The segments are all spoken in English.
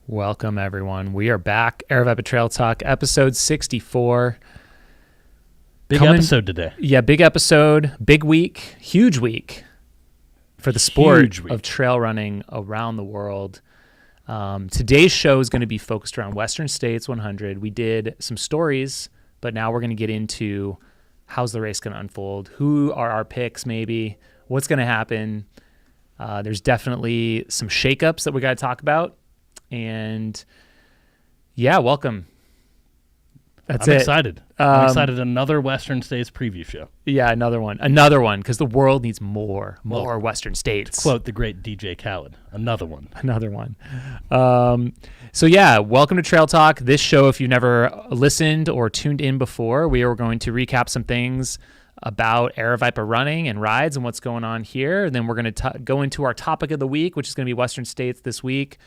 Welcome, everyone. We are back. Aravaipa Trail Talk, episode 64. Big episode today. Yeah, big episode, big week, huge week for the sport of trail running around the world. Today's show is going to be focused around Western States 100. We did some stories, but now we're going to get into how's the race going to unfold, who are our picks maybe, what's going to happen. There's definitely some shakeups that we got to talk about. And yeah, welcome. I'm excited. I'm excited. Another Western States preview show. Yeah, another one, because the world needs more Western States. To quote the great DJ Khaled, another one. So yeah, welcome to Trail Talk. This show, if you've never listened or tuned in before, we are going to recap some things about Aravaipa running and rides and what's going on here. And then we're going to go into our topic of the week, which is going to be Western States this week.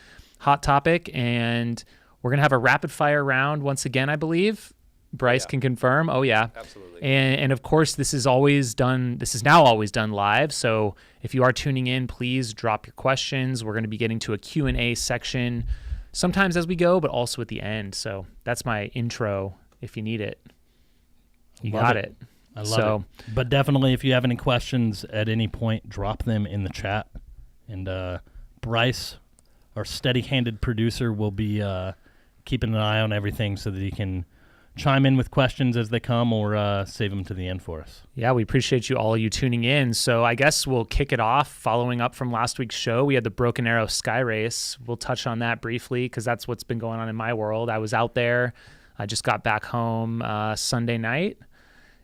Hot topic, and we're going to have a rapid fire round once again, I believe. Bryce can confirm. Oh, yeah. Absolutely. And of course, this is now always done live. So if you are tuning in, please drop your questions. We're going to be getting to a Q&A section sometimes as we go, but also at the end. So that's my intro if you need it. You got it. I love it. But definitely, if you have any questions at any point, drop them in the chat. And Bryce, our steady-handed producer, will be keeping an eye on everything so that he can chime in with questions as they come or save them to the end for us. Yeah, we appreciate you tuning in. So I guess we'll kick it off following up from last week's show. We had the Broken Arrow Sky Race. We'll touch on that briefly because that's what's been going on in my world. I was out there. I just got back home Sunday night,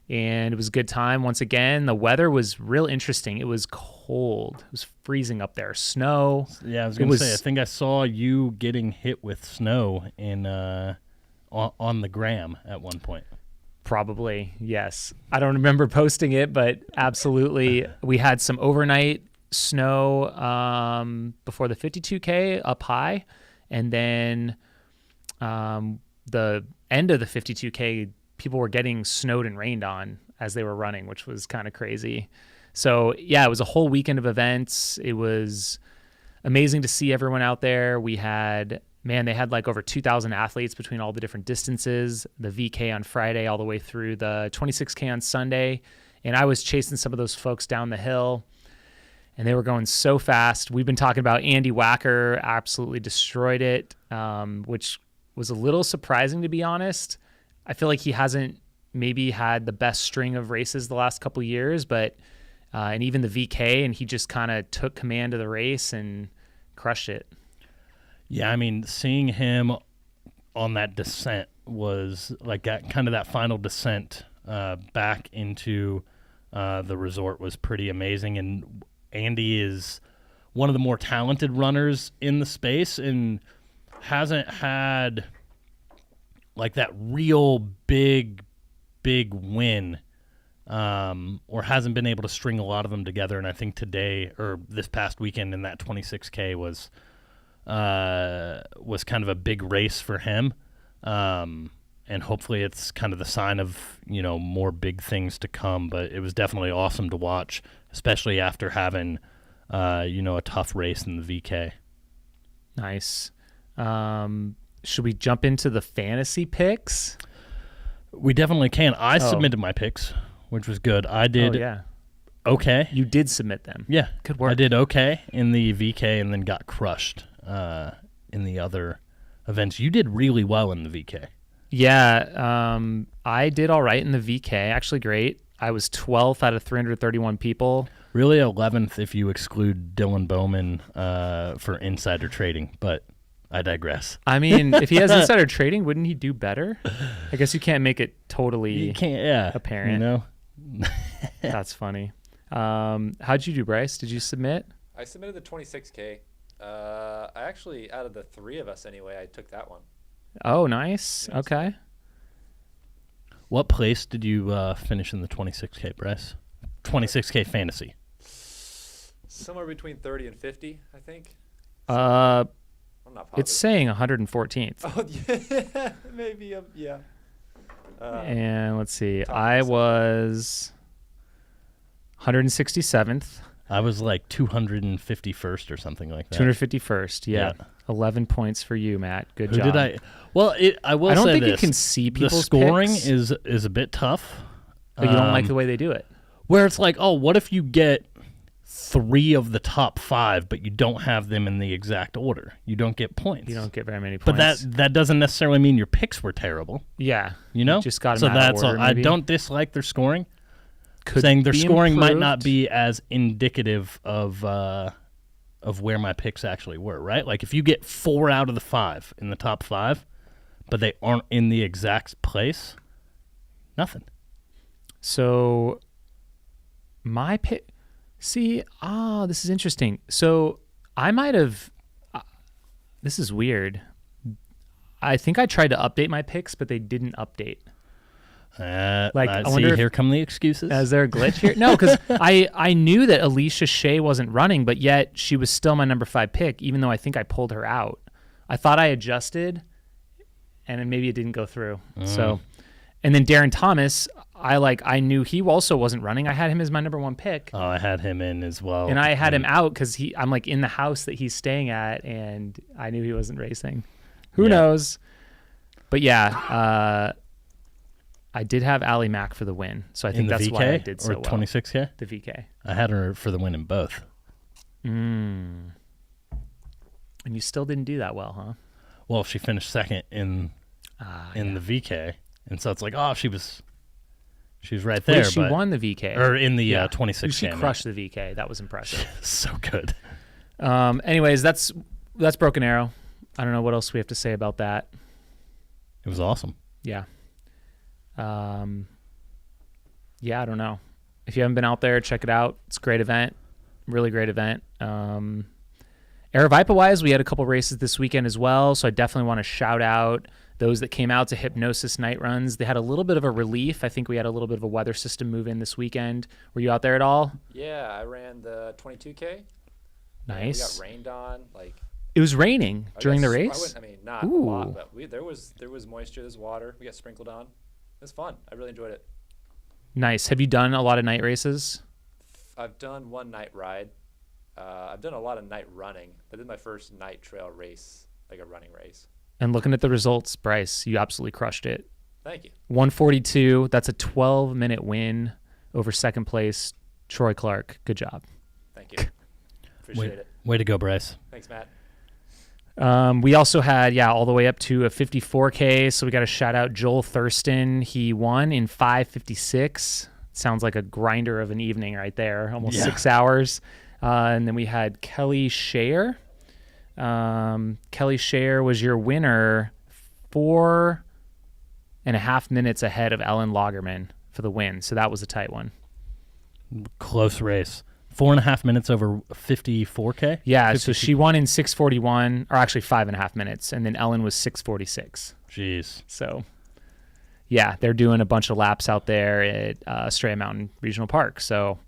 and it was a good time. Once again, the weather was real interesting. It was cold. It was freezing up there. Snow. Yeah, I was going to say, I think I saw you getting hit with snow in on the gram at one point. Probably, yes. I don't remember posting it, but absolutely. We had some overnight snow before the 52K up high, and then the end of the 52K, people were getting snowed and rained on as they were running, which was kind of crazy. So yeah, it was a whole weekend of events. It was amazing to see everyone out there. They had like over 2,000 athletes between all the different distances, the VK on Friday all the way through the 26K on Sunday. And I was chasing some of those folks down the hill, and they were going so fast. We've been talking about Andy Wacker absolutely destroyed it, which was a little surprising, to be honest. I feel like he hasn't maybe had the best string of races the last couple of years, but and even the VK, and he just kind of took command of the race and crushed it. Yeah, I mean, seeing him on that descent was like that final descent back into the resort was pretty amazing. And Andy is one of the more talented runners in the space and hasn't had like that real big win, or hasn't been able to string a lot of them together. And I think today, or this past weekend in that 26K was kind of a big race for him. And hopefully it's kind of the sign of, more big things to come. But it was definitely awesome to watch, especially after having, a tough race in the VK. Nice. Should we jump into the fantasy picks? We definitely can. I submitted my picks, which was good. I did okay. You did submit them. Yeah. Good work. I did okay in the VK and then got crushed in the other events. You did really well in the VK. Yeah. I did all right in the VK. Actually great. I was 12th out of 331 people. Really 11th if you exclude Dylan Bowman for insider trading, but I digress. I mean, if he has insider trading, wouldn't he do better? I guess you can't make it totally apparent. That's funny. How'd you do, Bryce? Did you submit? I submitted the 26K. I actually, out of the three of us anyway, I took that one. Oh, nice. Yeah, okay. What place did you finish in the 26K, Bryce? 26K fantasy. Somewhere between 30 and 50, I think. I'm not positive. It's saying 114th. Oh, yeah. Maybe, yeah. And let's see. I was 167th. I was like 251st or something like that. 251st, yeah. 11 points for you, Matt. Good Who job. did I? Well, I will say I don't think this. you can see people's The scoring picks, is a bit tough. but you don't like the way they do it. Where it's like, oh, what if you get 3 of the top 5, but you don't have them in the exact order? You don't get points. You don't get very many But points. that doesn't necessarily mean your picks were terrible. Yeah. You know? Just got so them out that's of order, all. I maybe. don't dislike their scoring. Could Saying their be scoring might not improved. be as indicative of where my picks actually were, right? Like if you get 4 out of the 5 in the top 5, but they aren't in the exact place, nothing. So my pick. See, this is interesting. So I might have. This is weird. I think I tried to update my picks, but they didn't update. I See, wonder if- here come the excuses. Is there a glitch here? No, because I knew that Alicia Shea wasn't running, but yet she was still my number 5 pick, even though I think I pulled her out. I thought I adjusted, and then maybe it didn't go through. So, and then Darren Thomas, I knew he also wasn't running. I had him as my number 1 pick, Oh, I had him in as well. and I had him out because I'm like in the house that he's staying at, and I knew he wasn't racing. Who Yeah. knows? But yeah, I did have Allie Mack for the win, so I in think the that's VK why I did so or well. 26K. The VK. I had her for the win in both. And you still didn't do that well, huh? Well, she finished second in the VK, and so it's like, oh, she was right there. Wait, she but, won the VK. or in the Yeah. 26K. She crushed the VK. That was impressive. So good. Anyways, that's Broken Arrow. I don't know what else we have to say about that. It was awesome. Yeah. Yeah, I don't know. If you haven't been out there, check it out. It's a great event. Really great event. Aravaipa-wise, we had a couple races this weekend as well, so I definitely want to shout out those that came out to Hypnosis night runs. They had a little bit of a relief. I think we had a little bit of a weather system move in this weekend. Were you out there at all? Yeah, I ran the 22K. Nice. We got rained on. It was raining during the race? Not Ooh. a lot, but there was moisture, there's water. We got sprinkled on. It was fun. I really enjoyed it. Nice. Have you done a lot of night races? I've done one night ride. I've done a lot of night running. I did my first night trail race, like a running race. And looking at the results, Bryce, you absolutely crushed it. Thank you. 142. That's a 12-minute win over second place, Troy Clark. Good job. Thank you. Appreciate it. Way to go, Bryce. Thanks, Matt. We also had, all the way up to a 54K. So we got to shout out Joel Thurston. He won in 5:56. Sounds like a grinder of an evening right there, almost 6 hours. And then we had Kelly Shayer. Kelly Shayer was your winner, 4.5 minutes ahead of Ellen Lagerman for the win. So that was a tight one. Close race. 4.5 minutes over 54K? Yeah, 50, so she won in 6:41, or actually 5.5 minutes, and then Ellen was 6:46. Jeez. So, yeah, they're doing a bunch of laps out there at Estrella Mountain Regional Park. So,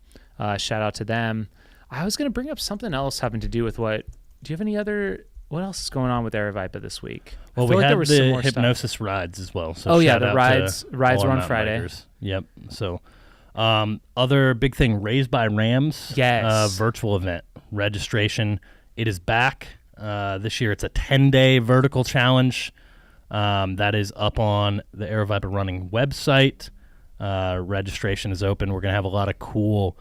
shout out to them. I was going to bring up something else having to do with what you have any other? What else is going on with Aravaipa this week? Well, I feel we like had there was some the more hypnosis stuff. rides as well. So Oh yeah, shout the out rides to were all on our mountain Friday. bikers. Yep. So, other big thing, Raised by Rams. Yes. Virtual event registration. It is back this year. It's a 10-day vertical challenge that is up on the Aravaipa Running website. Registration is open. We're gonna have a lot of cool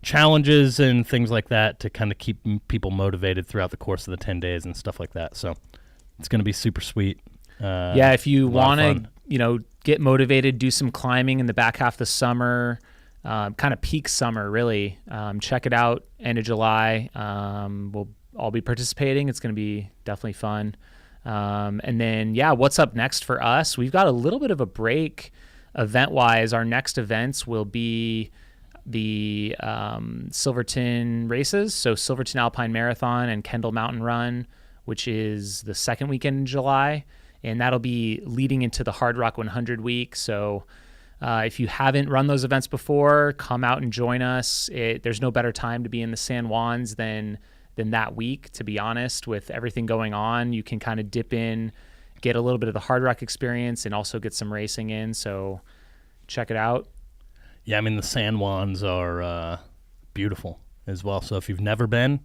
challenges and things like that to kind of keep people motivated throughout the course of the 10 days and stuff like that. So it's going to be super sweet. If you lot of want to, fun. get motivated, do some climbing in the back half of the summer, kind of peak summer, really. Check it out. End of July. We'll all be participating. It's going to be definitely fun. And then, what's up next for us? We've got a little bit of a break event-wise. Our next events will be the Silverton races, so Silverton Alpine Marathon and Kendall Mountain Run, which is the second weekend in July, and that'll be leading into the Hard Rock 100 week. So if you haven't run those events before, come out and join us. There's no better time to be in the San Juans than that week, to be honest. With everything going on, you can kind of dip in, get a little bit of the Hard Rock experience, and also get some racing in. So check it out. Yeah, I mean, the San Juans are beautiful as well. So if you've never been,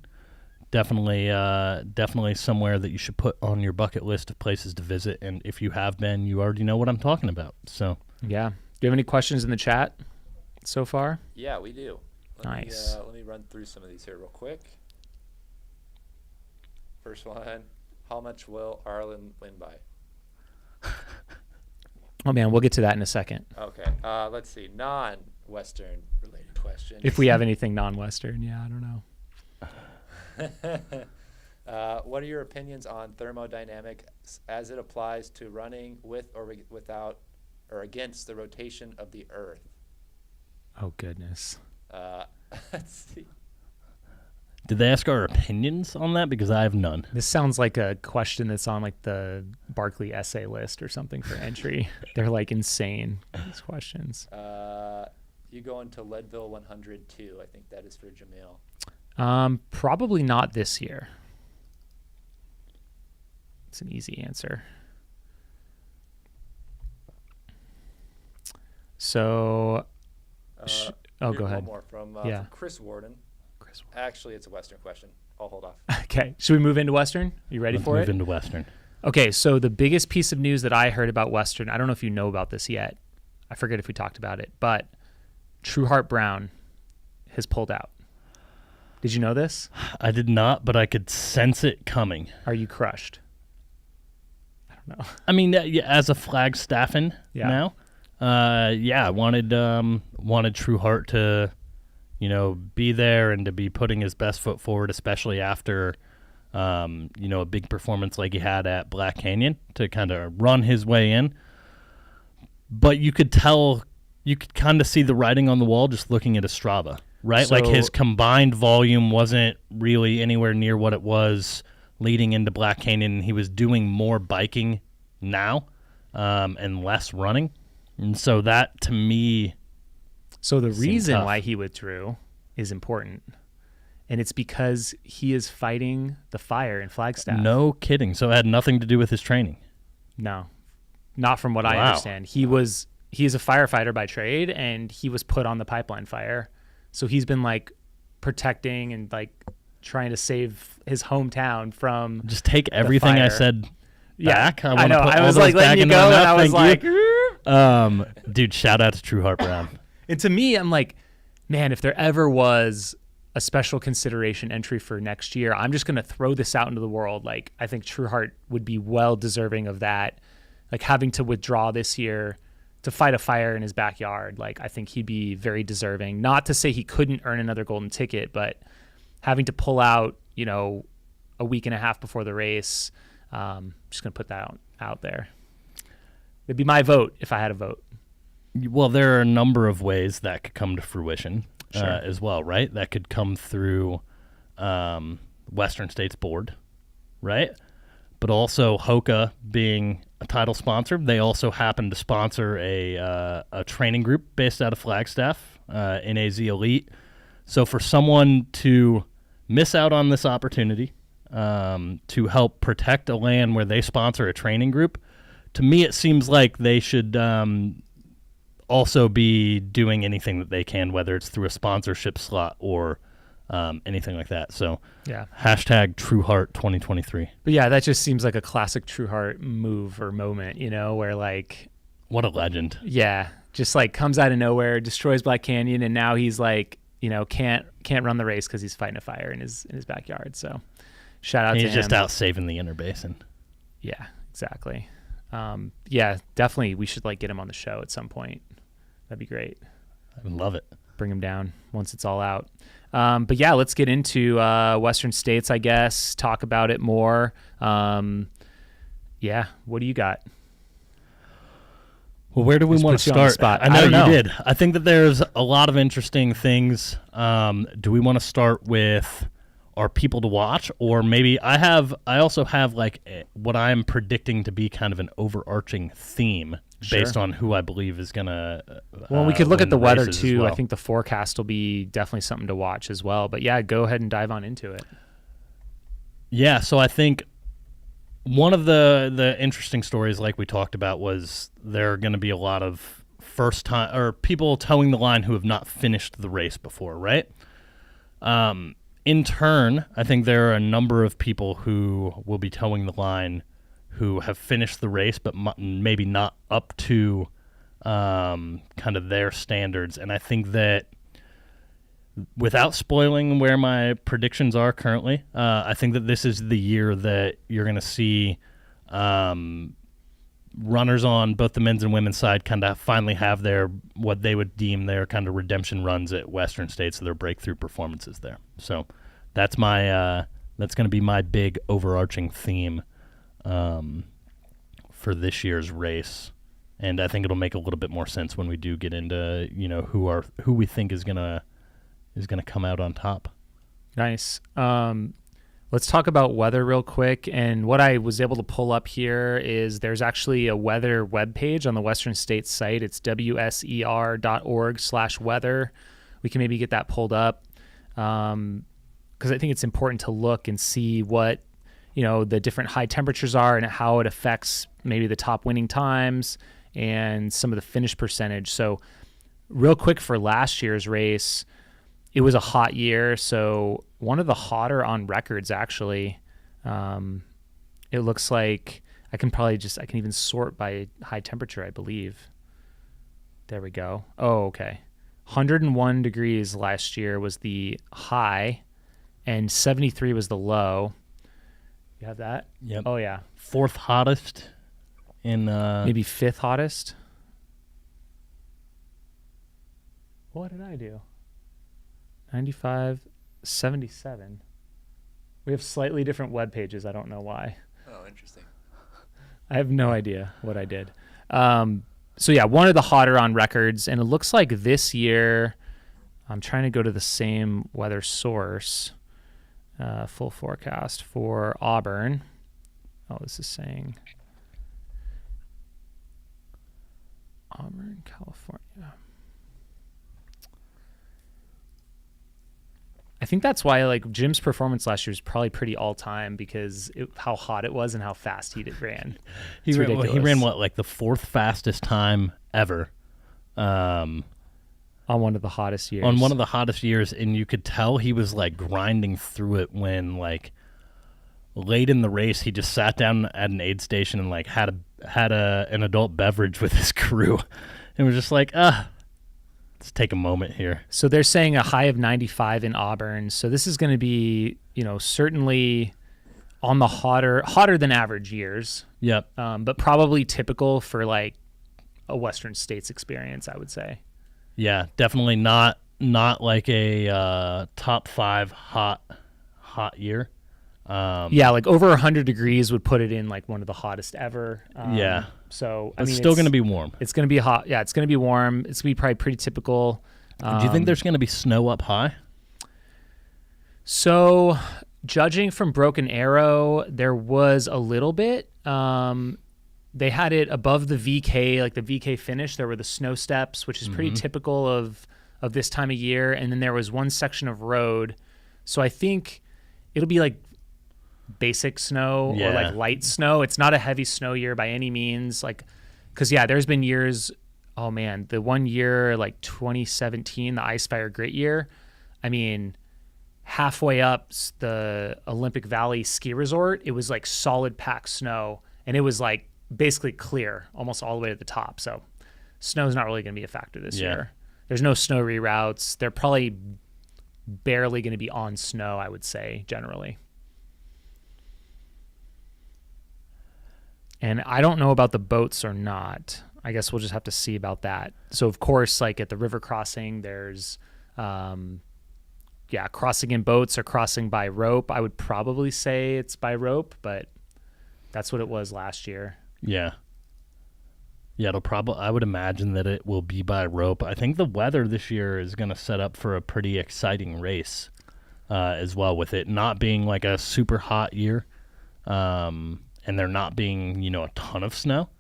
definitely somewhere that you should put on your bucket list of places to visit. And if you have been, you already know what I'm talking about. So yeah. Do you have any questions in the chat so far? Yeah, we do. Nice. Let me run through some of these here real quick. First one, how much will Arlen win by? Oh, man, we'll get to that in a second. Okay, let's see. Non-Western related questions. If we have anything non-Western, yeah, I don't know. What are your opinions on thermodynamics as it applies to running with or without or against the rotation of the Earth? Oh, goodness. Let's see. Did they ask our opinions on that? Because I have none. This sounds like a question that's on like the Barkley essay list or something for entry. They're like insane, these questions. You go into Leadville 102. I think that is for Jamil. Probably not this year. It's an easy answer. So, go ahead. One more from Yeah. Chris Warden. Actually, it's a Western question. I'll hold off. Okay. Should we move into Western? Are you ready for it? Let's move into Western. Okay. So the biggest piece of news that I heard about Western, I don't know if you know about this yet. I forget if we talked about it, but Trueheart Brown has pulled out. Did you know this? I did not, but I could sense it coming. Are you crushed? I don't know. I mean, as a Flagstaffin now, I wanted Trueheart to, be there and to be putting his best foot forward, especially after, a big performance like he had at Black Canyon to kind of run his way in. But you could kind of see the writing on the wall just looking at his Strava, right? So, like his combined volume wasn't really anywhere near what it was leading into Black Canyon. He was doing more biking now and less running. And so that, to me, so the reason tough. why he withdrew is important. And it's because he is fighting the fire in Flagstaff. No kidding. So it had nothing to do with his training. No, not from what I understand. He is a firefighter by trade, and he was put on the pipeline fire. So he's been like protecting and like trying to save his hometown from just take everything I said back. Yeah, I know. I was like letting you go, and I was like, dude, shout out to Trueheart Brown. And to me, I'm like, man, if there ever was a special consideration entry for next year, I'm just going to throw this out into the world. Like, I think Trueheart would be well deserving of that. Like, having to withdraw this year to fight a fire in his backyard, like, I think he'd be very deserving. Not to say he couldn't earn another golden ticket, but having to pull out, a week and a half before the race, just going to put that out there. It'd be my vote if I had a vote. Well, there are a number of ways that could come to fruition Sure. as well, right? That could come through Western States Board, right? But also Hoka being a title sponsor. They also happen to sponsor a training group based out of Flagstaff, NAZ Elite. So for someone to miss out on this opportunity to help protect a land where they sponsor a training group, to me it seems like they should also be doing anything that they can, whether it's through a sponsorship slot or anything like that. So yeah, hashtag Trueheart 2023. But yeah, that just seems like a classic Trueheart move or moment, where like, what a legend. Yeah, just like comes out of nowhere, destroys Black Canyon, and now he's like, can't run the race because he's fighting a fire in his backyard. So shout out to him. He's just out saving the inner basin. Yeah, exactly. Yeah, definitely. We should like get him on the show at some point. That'd be great. I would love it. Bring him down once it's all out. But yeah, let's get into Western States, I guess. Talk about it more. Yeah, what do you got? Well, where do we want to start? I know you did. I think that there's a lot of interesting things. Do we want to start with our people to watch, or maybe I also have like what I'm predicting to be kind of an overarching theme based on who I believe is gonna. Well, we could look at the weather too. Well. I think the forecast will be definitely something to watch as well. But yeah, go ahead and dive on into it. Yeah, so I think one of the interesting stories, like we talked about, was there are going to be a lot of first time or people towing the line who have not finished the race before, right? in turn, I think there are a number of people who will be towing the line who have finished the race, but maybe not up to kind of their standards. And I think that without spoiling where my predictions are currently, I think that this is the year that you're going to see runners on both the men's and women's side kind of finally have their, what they would deem their kind of redemption runs at Western States, so their breakthrough performances there. So that's my that's going to be my big overarching theme for this year's race. And I think it'll make a little bit more sense when we do get into, you know, who we think is gonna come out on top. Nice. Let's talk about weather real quick. And what I was able to pull up here is there's actually a weather webpage on the Western States site. It's wser.org/weather. We can maybe get that pulled up because I think it's important to look and see what, you know, the different high temperatures are and how it affects maybe the top winning times and some of the finish percentage. So real quick, for last year's race, it was a hot year, so one of the hotter on records, actually. It looks like I can even sort by high temperature, I believe. There we go. Oh, okay. 101 degrees last year was the high, and 73 was the low. You have that? Yep. Oh, yeah. Fourth hottest in... Maybe fifth hottest? What did I do? 95, 77. We have slightly different web pages. I don't know why. Oh, interesting. I have no idea what I did. So yeah, one of the hotter on records, and it looks like this year, I'm trying to go to the same weather source, full forecast for Auburn. Oh, this is saying Auburn, California. I think that's why, like, Jim's performance last year was probably pretty all-time because how hot it was and how fast he ran. He ran what, like the fourth fastest time ever on one of the hottest years. On one of the hottest years, and you could tell he was, like, grinding through it when, like, late in the race he just sat down at an aid station and, like, had an adult beverage with his crew and was just like, let's take a moment here. So they're saying a high of 95 in Auburn. So this is going to be, you know, certainly on the hotter than average years. Yep. But probably typical for like a Western States experience, I would say. Yeah, definitely not like a top 5 hot year. Yeah, like over 100 degrees would put it in like one of the hottest ever. Yeah. So it's still going to be warm. It's going to be hot. Yeah, it's going to be warm. It's going to be probably pretty typical. Do you think there's going to be snow up high? So judging from Broken Arrow, there was a little bit. They had it above the VK, like the VK finish. There were the snow steps, which is pretty typical of this time of year. And then there was one section of road. So I think it'll be like basic snow or like light snow. It's not a heavy snow year by any means. Like, because there's been years. Oh man, the one year like 2017, the Ice Fire Grit year. I mean, halfway up the Olympic Valley ski resort, it was like solid packed snow, and it was like basically clear almost all the way to the top. So snow's not really going to be a factor this year. There's no snow reroutes. They're probably barely going to be on snow, I would say, generally. And I don't know about the boats or not. I guess we'll just have to see about that. So, of course, like at the river crossing, there's, crossing in boats or crossing by rope. I would probably say it's by rope, but that's what it was last year. Yeah. Yeah, I would imagine that it will be by rope. I think the weather this year is going to set up for a pretty exciting race as well, with it not being like a super hot year. And there not being, a ton of snow.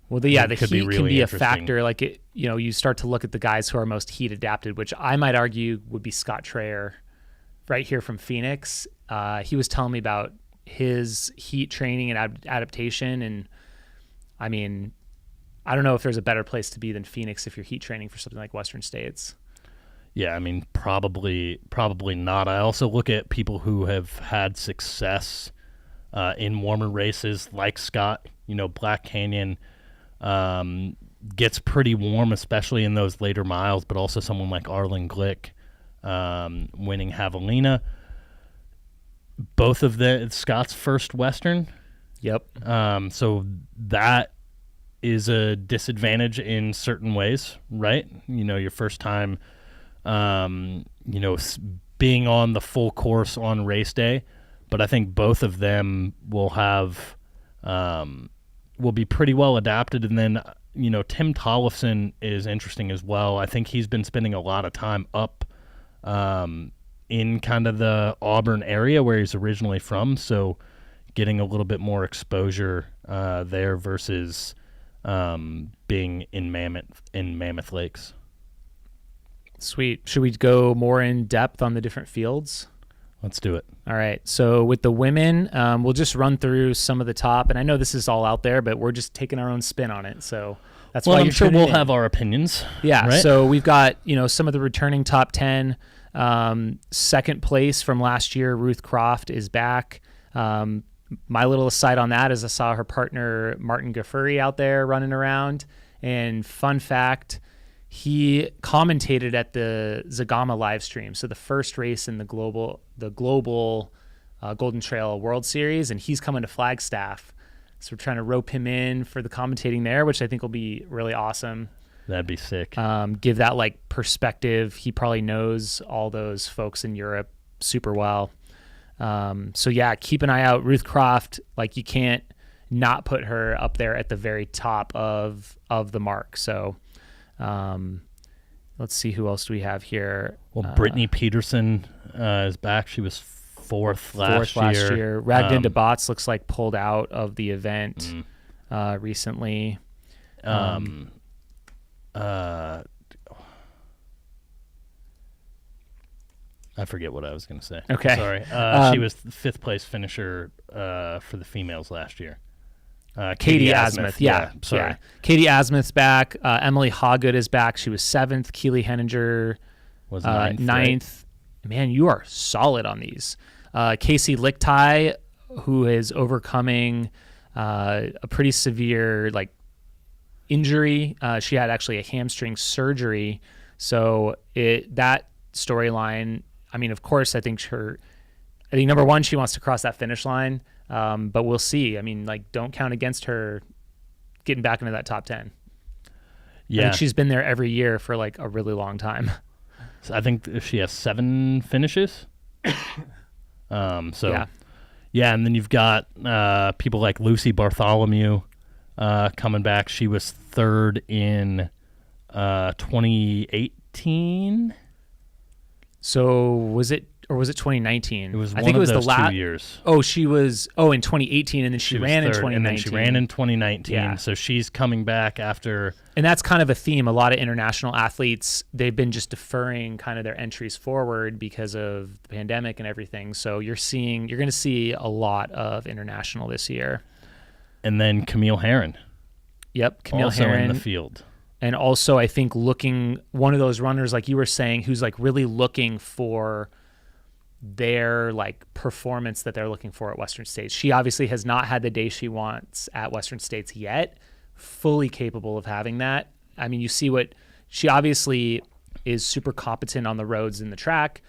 Well, the heat can be a factor. Like, you start to look at the guys who are most heat adapted, which I might argue would be Scott Traer right here from Phoenix. He was telling me about his heat training and adaptation. And, I mean, I don't know if there's a better place to be than Phoenix if you're heat training for something like Western States. Yeah, I mean, probably not. I also look at people who have had success in warmer races, like Scott. Black Canyon gets pretty warm, especially in those later miles, but also someone like Arlen Glick winning Javelina. Both of Scott's first Western. Yep. So that is a disadvantage in certain ways, right? Your first time, being on the full course on race day. But I think both of them will be pretty well adapted. And then, Tim Tollefson is interesting as well. I think he's been spending a lot of time up in kind of the Auburn area where he's originally from. So getting a little bit more exposure there versus being in Mammoth Lakes. Sweet. Should we go more in depth on the different fields? Let's do it. All right. So with the women, we'll just run through some of the top. And I know this is all out there, but we're just taking our own spin on it. So that's why I'm sure we'll have our opinions. Yeah. Right? So we've got, some of the returning top 10. Second place from last year, Ruth Croft is back. My little aside on that is I saw her partner, Martin Gaffuri, out there running around. And fun fact, he commentated at the Zagama live stream. So the first race in the global Golden Trail World Series, and he's coming to Flagstaff. So we're trying to rope him in for the commentating there, which I think will be really awesome. That'd be sick. Give that perspective. He probably knows all those folks in Europe super well. So yeah, keep an eye out. Ruth Croft, you can't not put her up there at the very top of the mark. So let's see, who else do we have here? Well, Britney Peterson is back. She was fourth last year. Ragdinda Bots looks like pulled out of the event recently. I forget what I was going to say. Okay. Sorry. She was the fifth place finisher for the females last year. Katie Asmuth. Yeah. Sorry. Yeah. Katie Asmuth's back. Emily Hawgood is back. She was 7th. Keely Henninger was ninth. Right? Man, you are solid on these. Casey Lichtai, who is overcoming a pretty severe injury. She had actually a hamstring surgery. So that storyline, of course, I think number one, she wants to cross that finish line. But we'll see. Don't count against her getting back into that top 10. Yeah. I think she's been there every year for a really long time. So I think she has 7 finishes. Yeah, and then you've got people like Lucy Bartholomew coming back. She was 3rd in 2018. So was it 2019? It was I think it was those the 2 years. Oh, she was in 2018, and then she ran in 2019. And then she ran in 2019. Yeah. So she's coming back after. And that's kind of a theme. A lot of international athletes, they've been just deferring kind of their entries forward because of the pandemic and everything. So you're going to see a lot of international this year. And then Camille Herron. Yep, Camille also Herron in the field. And also, I think one of those runners, like you were saying, who's really looking for their performance that they're looking for at Western States. She obviously has not had the day she wants at Western States yet, fully capable of having that. You see what she obviously is super competent on the roads and the track,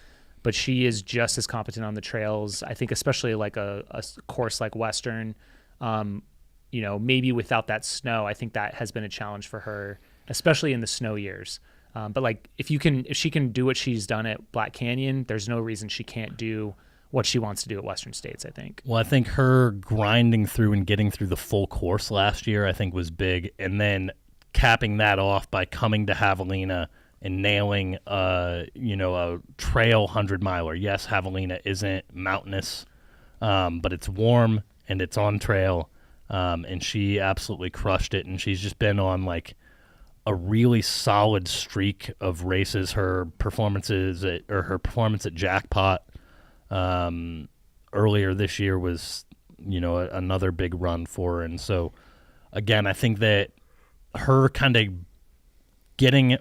but she is just as competent on the trails. I think especially a course like Western, maybe without that snow, I think that has been a challenge for her, especially in the snow years. But if she can do what she's done at Black Canyon, there's no reason she can't do what she wants to do at Western States, I think. Well, I think her grinding through and getting through the full course last year, I think was big. And then capping that off by coming to Javelina and nailing, a trail 100-miler. Yes, Javelina isn't mountainous, but it's warm and it's on trail. And she absolutely crushed it. And she's just been on a really solid streak of races. Her performance at Jackpot earlier this year was, another big run for her. And so, again, I think that her kind of getting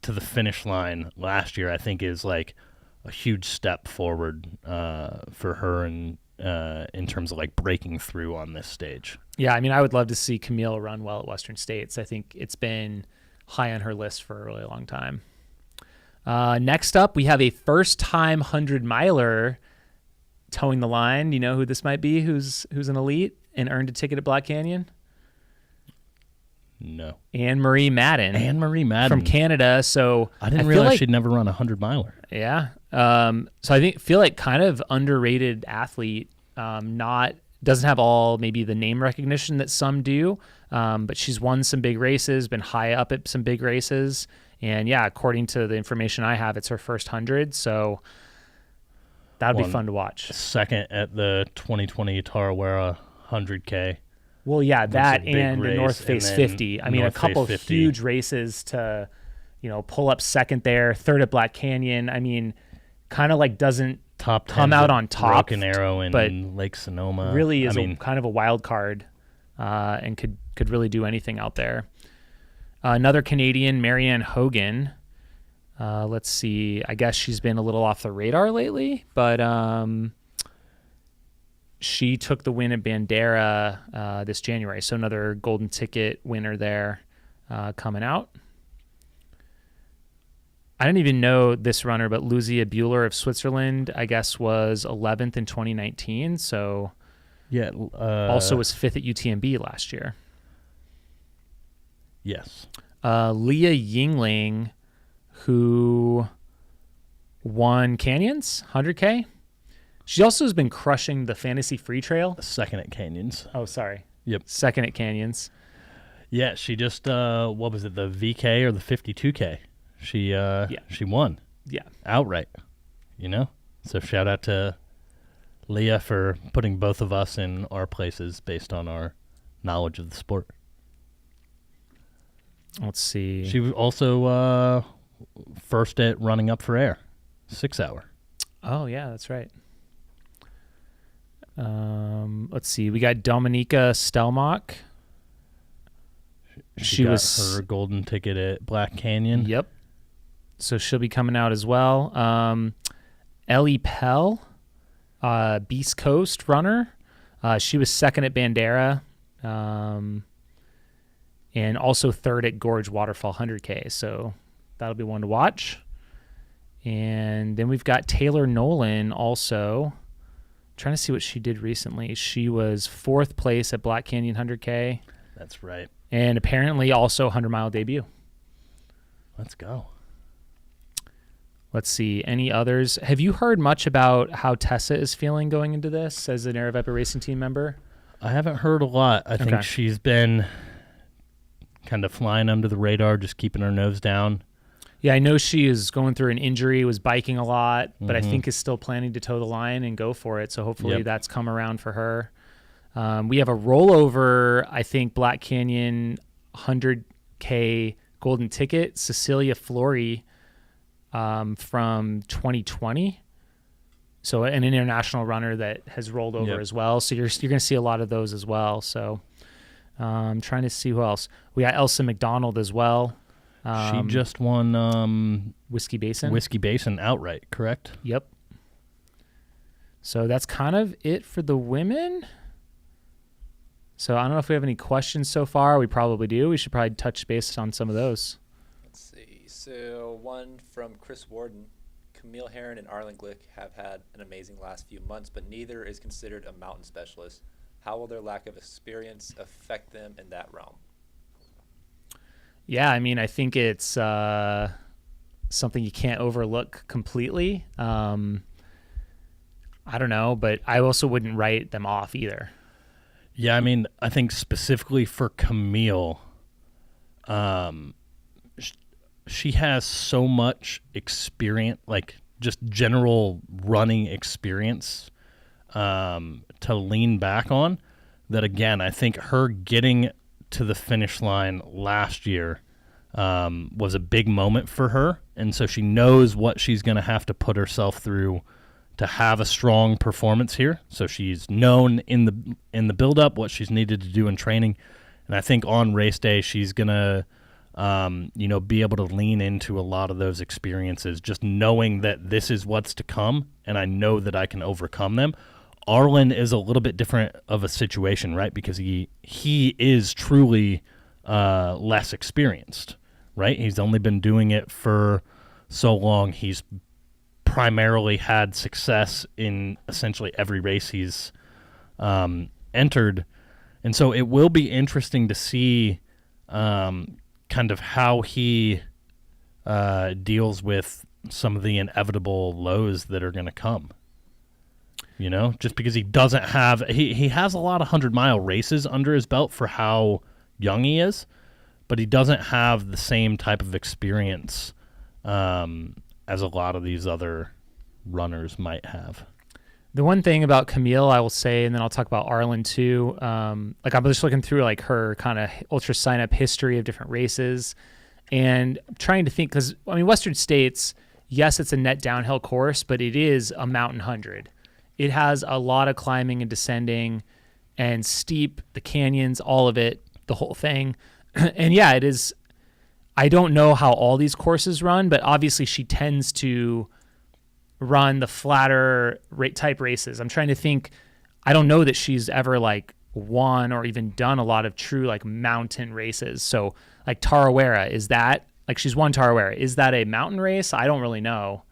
to the finish line last year, I think is like a huge step forward for her and in terms of like breaking through on this stage. Yeah, I mean, I would love to see Camille run well at Western States. I think it's been high on her list for a really long time. Next up, we have a first-time 100-miler towing the line. You know who this might be? Who's an elite and earned a ticket at Black Canyon? No. Anne-Marie Madden. Anne-Marie Madden. From Canada. So I didn't realize she'd never run a 100-miler. Yeah. So I feel like kind of underrated athlete. Doesn't have all maybe the name recognition that some do, but she's won some big races, been high up at some big races. And yeah, according to the information I have, it's her first 100. So that would be fun to watch. Second at the 2020 Tarawera 100K. Well, yeah, that and the North Face 50. I mean, a couple of 50. huge races to, pull up second there, third at Black Canyon. I mean, kind of like doesn't come out on top. Broken Arrow in but Lake Sonoma. Really is kind of a wild card and could really do anything out there. Another Canadian, Marianne Hogan. Let's see. I guess she's been a little off the radar lately, but she took the win at Bandera this January. So another golden ticket winner there coming out. I didn't even know this runner, but Lucia Buehler of Switzerland, I guess, was 11th in 2019. So yeah, also was 5th at UTMB last year. Yes. Leah Yingling, who won Canyons, 100K. She also has been crushing the Fantasy Free Trail. Second at Canyons. Oh, sorry. Yep. Second at Canyons. Yeah, she just, what was it, the VK or the 52K? She won. Yeah. Outright, So shout out to Leah for putting both of us in our places based on our knowledge of the sport. Let's see. She was also first at running up for air, 6 hour. Oh, yeah, that's right. Let's see. We got Dominica Stelmock. She got her golden ticket at Black Canyon. Yep. So she'll be coming out as well. Ellie Pell, Beast Coast runner. She was second at Bandera. And also third at Gorge Waterfall 100K. So that'll be one to watch. And then we've got Taylor Nolan also. Trying to see what she did recently. She was 4th place at Black Canyon 100K. That's right. And apparently also 100-mile debut. Let's go. Let's see. Any others? Have you heard much about how Tessa is feeling going into this as an Aravaipa Racing Team member? I haven't heard a lot. I think she's been kind of flying under the radar, just keeping her nose down. Yeah, I know she is going through an injury, was biking a lot, but I think is still planning to toe the line and go for it. So hopefully that's come around for her. We have a rollover, I think, Black Canyon 100K golden ticket, Cecilia Flory from 2020. So an international runner that has rolled over as well. So you're going to see a lot of those as well. So I'm trying to see who else. We got Elsa McDonald as well. She just won Whiskey Basin. Whiskey Basin outright, correct? Yep. So that's kind of it for the women. So I don't know if we have any questions so far. We probably do. We should probably touch base on some of those. Let's see. So one from Chris Warden. Camille Herron and Arlen Glick have had an amazing last few months, but neither is considered a mountain specialist. How will their lack of experience affect them in that realm? Yeah, I mean, I think it's something you can't overlook completely. I don't know, but I also wouldn't write them off either. Yeah, I mean, I think specifically for Camille, she has so much experience, like just general running experience to lean back on that, again, I think her getting to the finish line last year was a big moment for her, and so she knows what she's going to have to put herself through to have a strong performance here. So she's known in the build-up what she's needed to do in training, and I think on race day she's going to be able to lean into a lot of those experiences, just knowing that this is what's to come, and I know that I can overcome them. Arlen is a little bit different of a situation, right? Because he is truly less experienced, right? He's only been doing it for so long. He's primarily had success in essentially every race he's entered. And so it will be interesting to see kind of how he deals with some of the inevitable lows that are going to come. Just because he doesn't have he has a lot of 100-mile races under his belt for how young he is, but he doesn't have the same type of experience as a lot of these other runners might have. The one thing about Camille, I will say, and then I'll talk about Arlen too. I'm just looking through her kind of ultra sign up history of different races, and trying to think, because Western States, yes, it's a net downhill course, but it is a mountain 100. It has a lot of climbing and descending, and steep, the canyons, all of it, the whole thing. And yeah, it is. I don't know how all these courses run, but obviously she tends to run the flatter type races. I'm trying to think. I don't know that she's ever won or even done a lot of true mountain races. So Tarawera, is that she's won Tarawera? Is that a mountain race? I don't really know.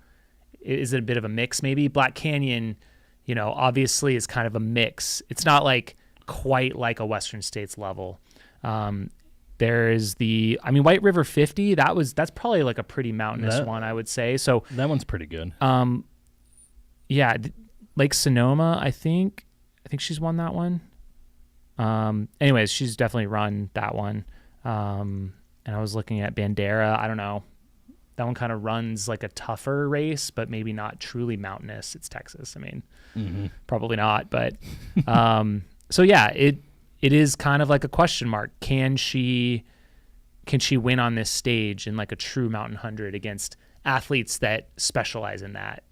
Is it a bit of a mix maybe? Black Canyon, obviously is kind of a mix. It's not quite like a Western States level. There's the, White River 50. That's probably a pretty mountainous one, I would say. So that one's pretty good. Yeah, Lake Sonoma, I think she's won that one. Anyways, she's definitely run that one. And I was looking at Bandera. I don't know. That one kind of runs a tougher race, but maybe not truly mountainous. It's Texas. Probably not. But so yeah, it is kind of a question mark. Can she win on this stage in a true mountain 100 against athletes that specialize in that?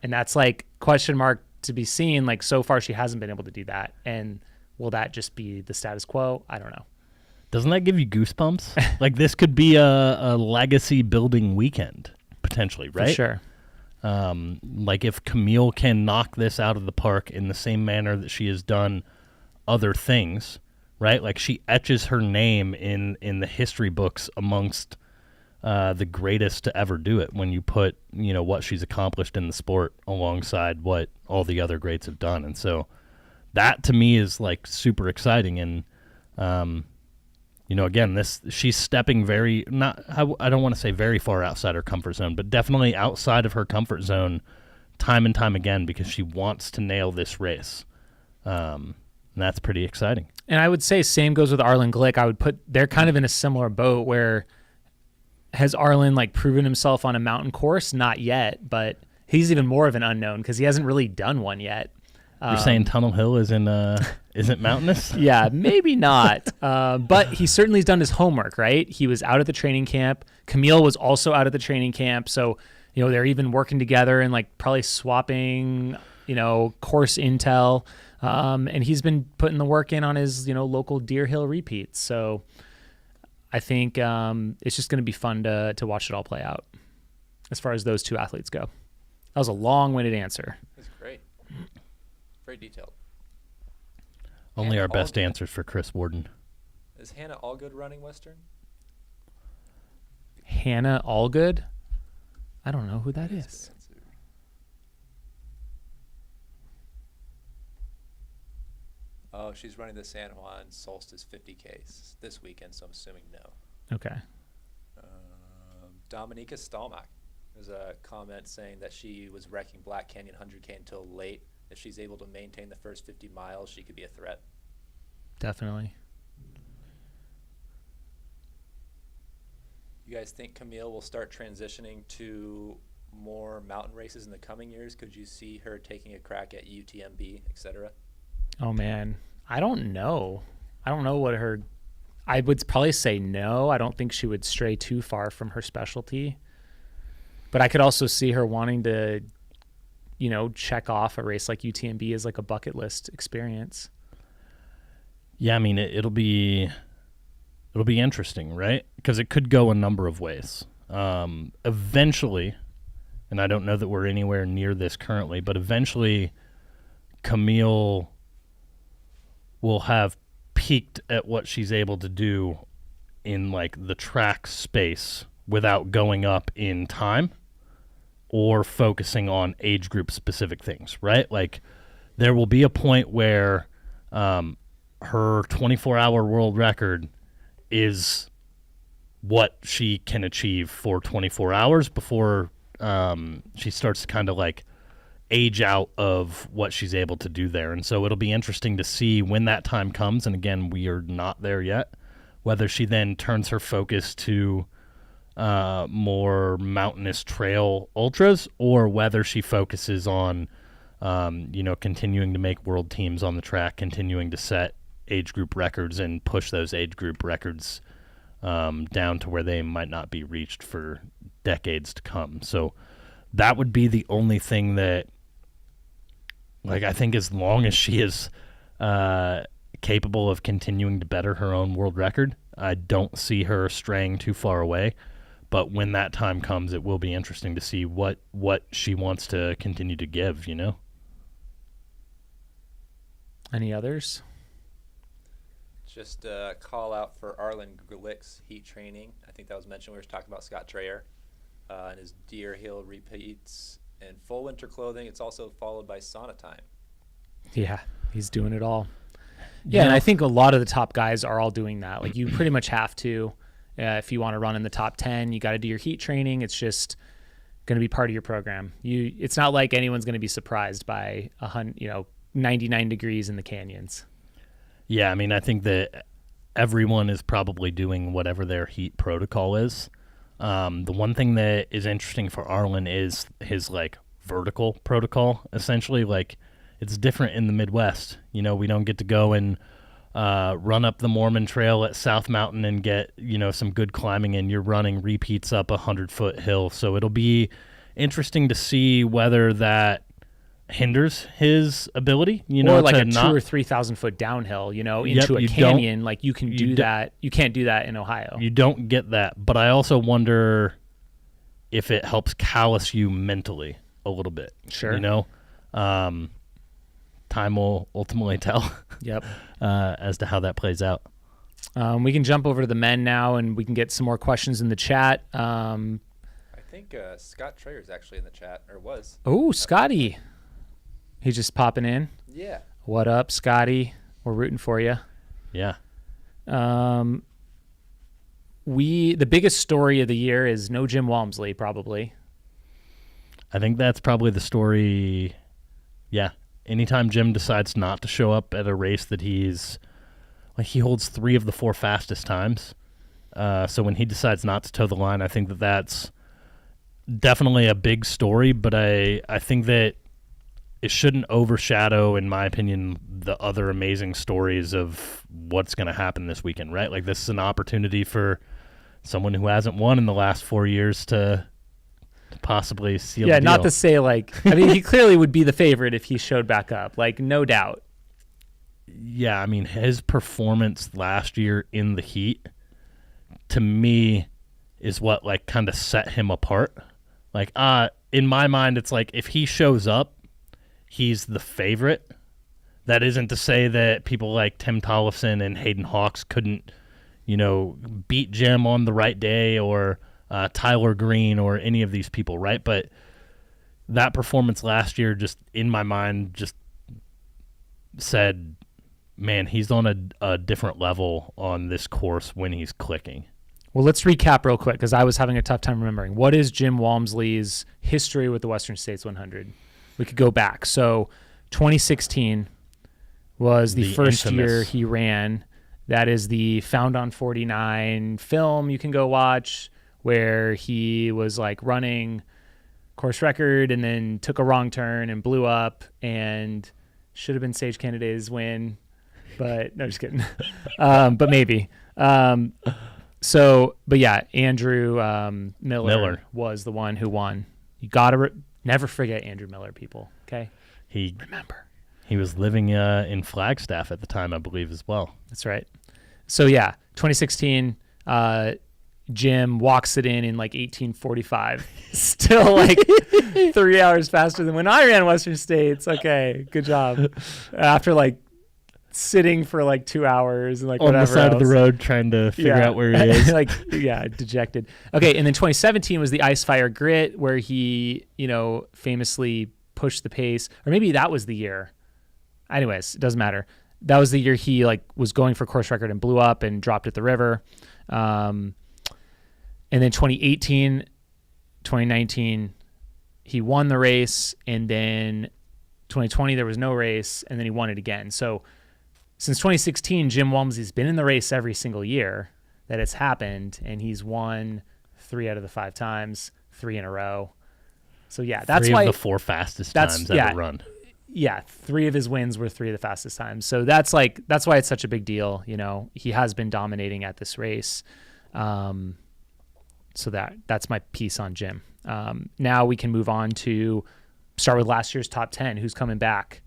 And that's question mark to be seen. So far she hasn't been able to do that. And will that just be the status quo? I don't know. Doesn't that give you goosebumps? This could be a legacy building weekend, potentially, right? For sure. If Camille can knock this out of the park in the same manner that she has done other things, right? She etches her name in the history books amongst the greatest to ever do it when you put, what she's accomplished in the sport alongside what all the other greats have done. And so that to me is super exciting. And, again, she's stepping I don't want to say very far outside her comfort zone, but definitely outside of her comfort zone time and time again, because she wants to nail this race. And that's pretty exciting. And I would say same goes with Arlen Glick. They're kind of in a similar boat where has Arlen proven himself on a mountain course? Not yet, but he's even more of an unknown because he hasn't really done one yet. You're saying Tunnel Hill isn't mountainous? Yeah, maybe not. But he certainly has done his homework, right? He was out at the training camp. Camille was also out at the training camp. So, they're even working together and probably swapping, course intel. And he's been putting the work in on his, local Deer Hill repeats. So I think it's just going to be fun to watch it all play out as far as those two athletes go. That was a long-winded answer. That's great. Very detailed. Only Hannah our best Allgood. answers for Chris Warden. Is Hannah Allgood running Western? Hannah Allgood? I don't know who that is. Oh, she's running the San Juan Solstice 50K this weekend, so I'm assuming no. Okay. Dominica Stelmock. There's a comment saying that she was wrecking Black Canyon 100K until late. If she's able to maintain the first 50 miles, she could be a threat. Definitely. You guys think Camille will start transitioning to more mountain races in the coming years? Could you see her taking a crack at UTMB, etc.? Oh, man. I don't know. I don't know what her... I would probably say no. I don't think she would stray too far from her specialty. But I could also see her wanting to, check off a race like UTMB as a bucket list experience. Yeah, it'll be it'll be interesting, right? Because it could go a number of ways. Eventually, and I don't know that we're anywhere near this currently, but eventually Camille will have peaked at what she's able to do in like the track space without going up in time or focusing on age group specific things, right? Like there will be a point where her 24-hour world record is what she can achieve for 24 hours before she starts to kind of like age out of what she's able to do there. And so it'll be interesting to see when that time comes, and again, we are not there yet, whether she then turns her focus to more mountainous trail ultras, or whether she focuses on continuing to make world teams on the track, continuing to set age group records and push those age group records down to where they might not be reached for decades to come. So that would be the only thing that, like, I think as long as she is capable of continuing to better her own world record, I don't see her straying too far away. But when that time comes, it will be interesting to see what she wants to continue to give, you know? Any others? Just a call out for Arlen Glick's heat training. I think that was mentioned. We were talking about Scott Trayer and his Deer Hill repeats in full winter clothing. It's also followed by sauna time. Yeah, he's doing it all. Yeah, and I think a lot of the top guys are all doing that. Like, you pretty much have to. If you want to run in the top 10, you got to do your heat training. It's just going to be part of your program. It's not like anyone's going to be surprised by 99 degrees in the canyons. Yeah, I mean, I think that everyone is probably doing whatever their heat protocol is. The one thing that is interesting for Arlen is his like vertical protocol. Essentially, like, it's different in the Midwest. You know, we don't get to go and run up the Mormon Trail at South Mountain and get, some good climbing in. You're running repeats up 100-foot hill. So it'll be interesting to see whether that hinders his ability, or like to a 2,000 or 3,000 foot downhill, into a canyon. Like, you can do that. You can't do that in Ohio. You don't get that. But I also wonder if it helps callous you mentally a little bit. Sure. Time will ultimately tell. Yep. As to how that plays out. We can jump over to the men now, and we can get some more questions in the chat. I think Scott Trayer is actually in the chat, or was. Oh, Scotty. He's just popping in. Yeah. What up, Scotty? We're rooting for you. Yeah. The biggest story of the year is no Jim Walmsley, probably. I think that's probably the story. Yeah. Anytime Jim decides not to show up at a race that he holds 3 of the 4 fastest times. So when he decides not to toe the line, I think that that's definitely a big story, but I think that it shouldn't overshadow, in my opinion, the other amazing stories of what's going to happen this weekend, right? Like, this is an opportunity for someone who hasn't won in the last 4 years to possibly seal the deal. Not to say, he clearly would be the favorite if he showed back up, no doubt. Yeah, I mean, his performance last year in the heat, to me, is what, kind of set him apart. In my mind, it's if he shows up, he's the favorite. That isn't to say that people like Tim Tollefson and Hayden Hawks couldn't, beat Jim on the right day, or Tyler Green, or any of these people, right? But that performance last year, just in my mind, just said, man, he's on a different level on this course when he's clicking. Well, let's recap real quick, because I was having a tough time remembering. What is Jim Walmsley's history with the Western States 100? We could go back. So 2016 was the first year he ran. That is the Found on 49 film you can go watch, where he was running course record and then took a wrong turn and blew up, and should have been Sage Canada's win, but no, just kidding. But maybe. Andrew Miller was the one who won. You got to never forget Andrew Miller, people. Okay. Remember. He was living in Flagstaff at the time, I believe, as well. That's right. So yeah, 2016, Jim walks it in like 18:45. Still like 3 hours faster than when I ran Western States. Okay, good job. After like sitting for like 2 hours and like on whatever the side of the else. road trying to figure out where he is. Like, yeah, dejected. Okay, and then 2017 was the Ice Fire Grit where he, famously pushed the pace. Or maybe that was the year. Anyways, it doesn't matter. That was the year he like was going for course record and blew up and dropped at the river. And then 2018, 2019, he won the race, and then 2020 there was no race, and then he won it again. So since 2016, Jim Walmsley's been in the race every single year that it's happened, and he's won 3 out of the 5 times, 3 in a row. So yeah, that's 3 why of the 4 fastest times ever run. Yeah, 3 of his wins were 3 of the fastest times. So that's why it's such a big deal. He has been dominating at this race. So that's my piece on Jim. Now we can move on to start with last year's top 10. Who's coming back?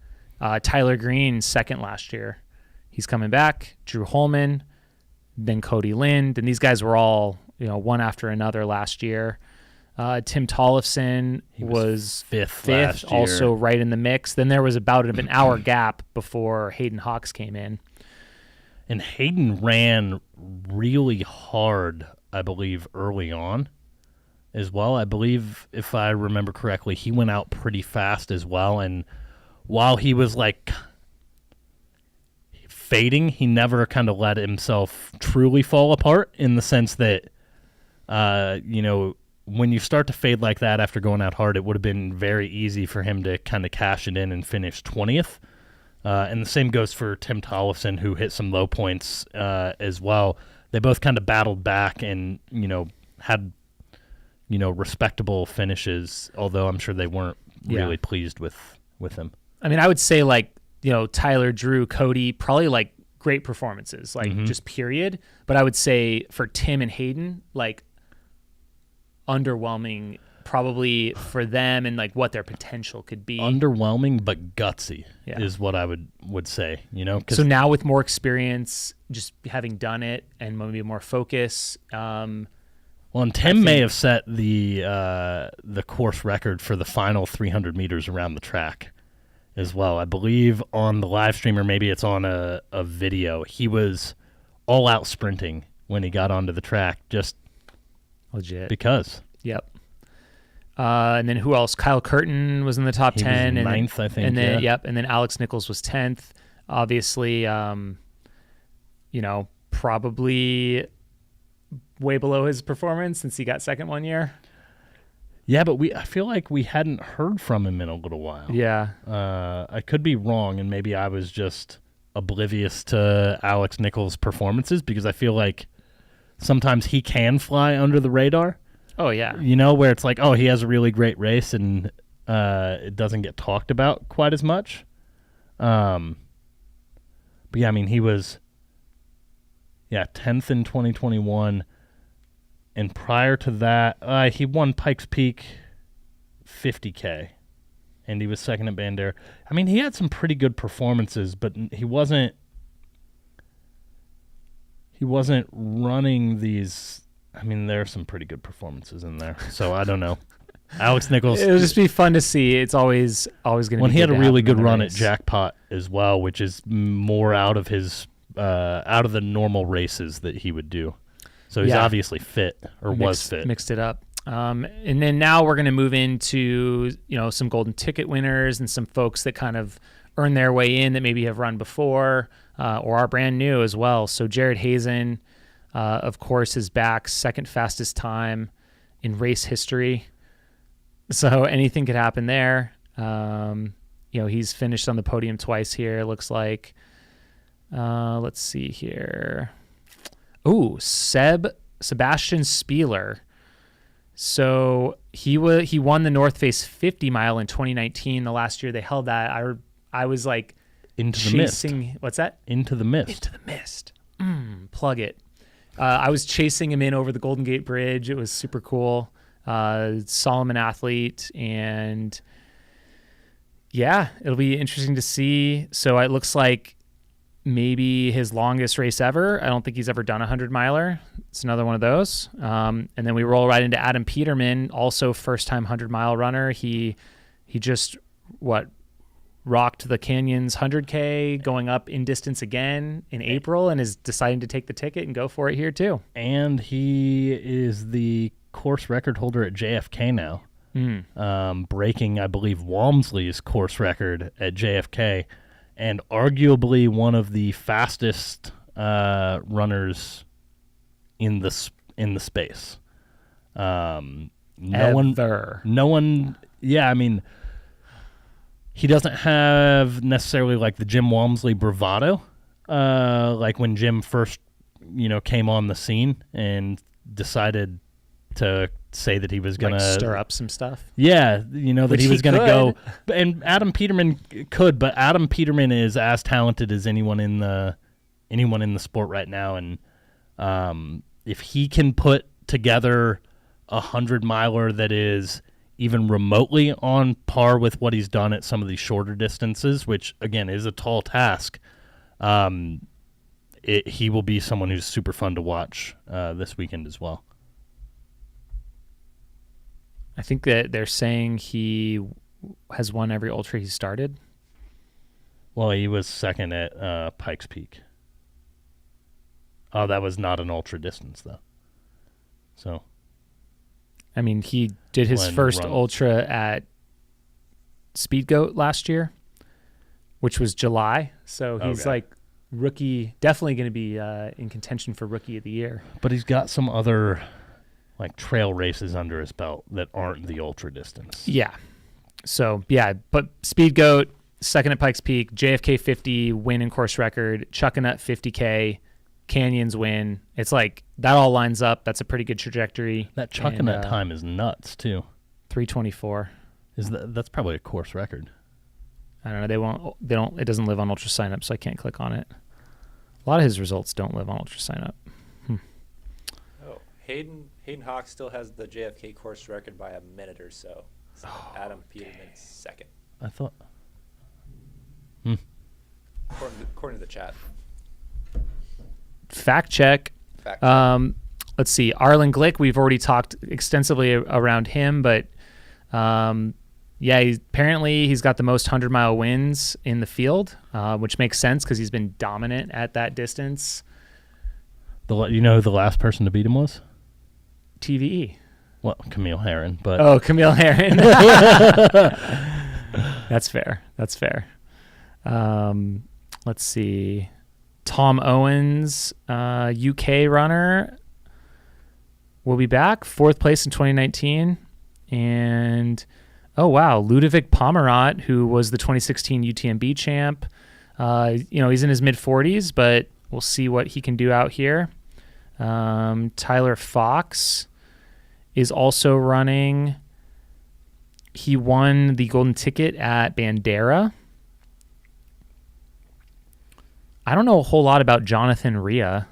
Tyler Green, second last year. He's coming back. Drew Holman, then Cody Lind. And these guys were all, one after another last year. Tim Tollefson was fifth last year. Also right in the mix. Then there was about an hour gap before Hayden Hawks came in. And Hayden ran really hard, I believe, early on as well. I believe, if I remember correctly, he went out pretty fast as well. And while he was like fading, he never kind of let himself truly fall apart, in the sense that, when you start to fade like that after going out hard, it would have been very easy for him to kind of cash it in and finish 20th. And the same goes for Tim Tollefson, who hit some low points as well. They both kind of battled back and, had, respectable finishes, although I'm sure they weren't really pleased with him. I mean, I would say Tyler, Drew, Cody, probably like great performances, just period. But I would say for Tim and Hayden, underwhelming probably for them and like what their potential could be. Underwhelming but gutsy is what I would say, So now with more experience, just having done it and maybe more focus. And Tim may have set the course record for the final 300 meters around the track as well. I believe on the live stream, or maybe it's on a video, he was all out sprinting when he got onto the track, just legit. Because. Yep. And then who else? Kyle Curtin was in the top 10. Was ninth, I think. And then, and then Alex Nichols was 10th. Obviously, probably way below his performance since he got second one year. Yeah, but I feel like we hadn't heard from him in a little while. Yeah. I could be wrong, and maybe I was just oblivious to Alex Nichols' performances, because I feel like sometimes he can fly under the radar. Oh, yeah. Where it's like, oh, he has a really great race, and it doesn't get talked about quite as much. But yeah, I mean, he was 10th in 2021. And prior to that, he won Pikes Peak 50K, and he was second at Bandera. I mean, he had some pretty good performances, but he wasn't running these. I mean, there are some pretty good performances in there, so I don't know. Alex Nichols. It'll just be fun to see. It's always going to be. When he had a really good run at Jackpot as well, which is more out of his out of the normal races that he would do. So he's obviously fit, or was fit. Mixed it up. And then now we're going to move into, some golden ticket winners and some folks that kind of earn their way in that maybe have run before or are brand new as well. So Jared Hazen, of course, is back, second fastest time in race history. So anything could happen there. He's finished on the podium twice here, it looks like. Let's see here. Ooh, Sebastian Spieler. So he won the North Face 50 mile in 2019. The last year they held that, I was like into chasing, the mist. What's that? Into the mist. Into the mist. Plug it. I was chasing him in over the Golden Gate Bridge. It was super cool. Salmon athlete, and yeah, it'll be interesting to see. So it looks like maybe his longest race ever. I don't think he's ever done a 100-miler. It's another one of those. And then we roll right into Adam Peterman, also first-time 100-mile runner. He just, rocked the Canyons 100K, going up in distance again in April, and is deciding to take the ticket and go for it here too. And he is the course record holder at JFK now, breaking, I believe, Walmsley's course record at JFK, and arguably one of the fastest runners in the space. No one. Yeah, I mean, he doesn't have necessarily like the Jim Walmsley bravado, like when Jim first, came on the scene and decided to say that he was going to stir up some stuff. Yeah, that he was going to go. And Adam Peterman could, but Adam Peterman is as talented as anyone in the sport right now. And if he can put together a 100-miler that is even remotely on par with what he's done at some of these shorter distances, which again is a tall task, he will be someone who's super fun to watch this weekend as well. I think that they're saying he has won every ultra he started. Well, he was second at Pikes Peak. Oh, that was not an ultra distance though. So, I mean, he did his first ultra at Speed Goat last year, which was July. So he's like rookie, definitely going to be in contention for rookie of the year. But he's got some other like trail races under his belt that aren't the ultra distance. Yeah. So, but Speed Goat, second at Pikes Peak, JFK 50, win and course record, Chuckanut 50K, Canyons win. It's like that all lines up. That's a pretty good trajectory. That Chuckanut time is nuts too. 3:24. That's probably a course record. I don't know. It doesn't live on Ultra Sign Up, so I can't click on it. A lot of his results don't live on Ultra Sign Up. Oh, Hayden Hawk still has the JFK course record by a minute or so. Adam Peterman's second. I thought. According to the chat. Fact check. Let's see. Arlen Glick, we've already talked extensively around him, but apparently he's got the most 100-mile wins in the field, which makes sense because he's been dominant at that distance. You know who the last person to beat him was? TVE. Well, Camille Herron, but Camille Herron. That's fair. Let's see. Tom Owens, UK runner, will be back, 4th place in 2019. And, Ludovic Pomerat, who was the 2016 UTMB champ. He's in his mid-40s, but we'll see what he can do out here. Tyler Fox is also running. He won the golden ticket at Bandera. I don't know a whole lot about Jonathan Rhea,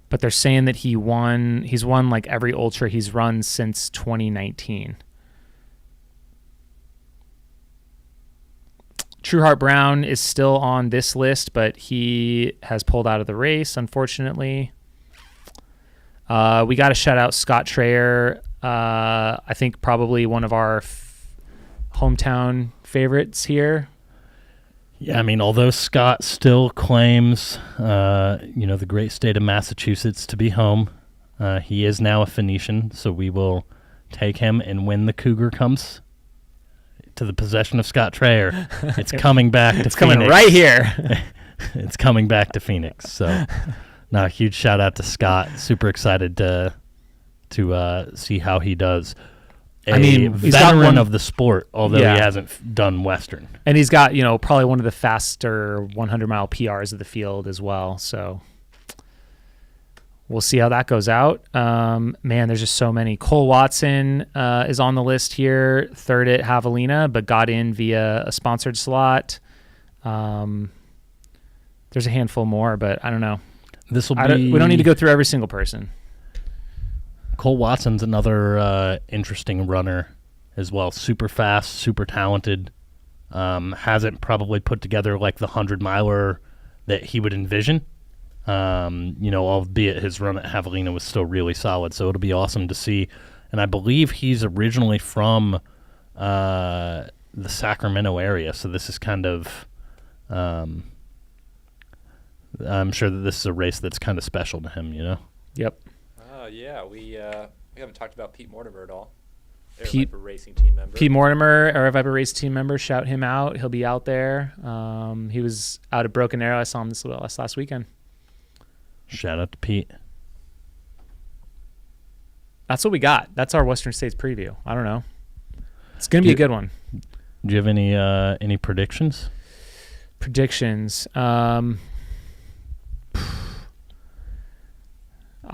but they're saying that he's won like every ultra he's run since 2019. Trueheart Brown is still on this list, but he has pulled out of the race, unfortunately. We got to shout out Scott Traer. I think probably one of our hometown favorites here. Yeah, I mean, although Scott still claims, the great state of Massachusetts to be home, he is now a Phoenician, so we will take him. And when the Cougar comes to the possession of Scott Traer, it's coming back to Phoenix. It's coming right here. It's coming back to Phoenix. So, a huge shout out to Scott. Super excited to see how he does. He's veteran of the sport, although he hasn't done Western. And he's got, probably one of the faster 100-mile PRs of the field as well. So we'll see how that goes out. There's just so many. Cole Watson is on the list here, 3rd at Javelina, but got in via a sponsored slot. There's a handful more, but I don't know. We don't need to go through every single person. Cole Watson's another interesting runner as well. Super fast, super talented. hasn't probably put together like the 100-miler that he would envision. Albeit his run at Javelina was still really solid, so it'll be awesome to see. And I believe he's originally from the Sacramento area, so this is kind of I'm sure that this is a race that's kind of special to him, Yep. Yeah, we haven't talked about Pete Mortimer at all. Pete- Aravaipa Racing team member. Pete Mortimer, Aravaipa Race team member, shout him out. He'll be out there. He was out at Broken Arrow. I saw him this last weekend. Shout out to Pete. That's what we got. That's our Western States preview. I don't know. It's going to be a good one. Do you have any predictions? Predictions. I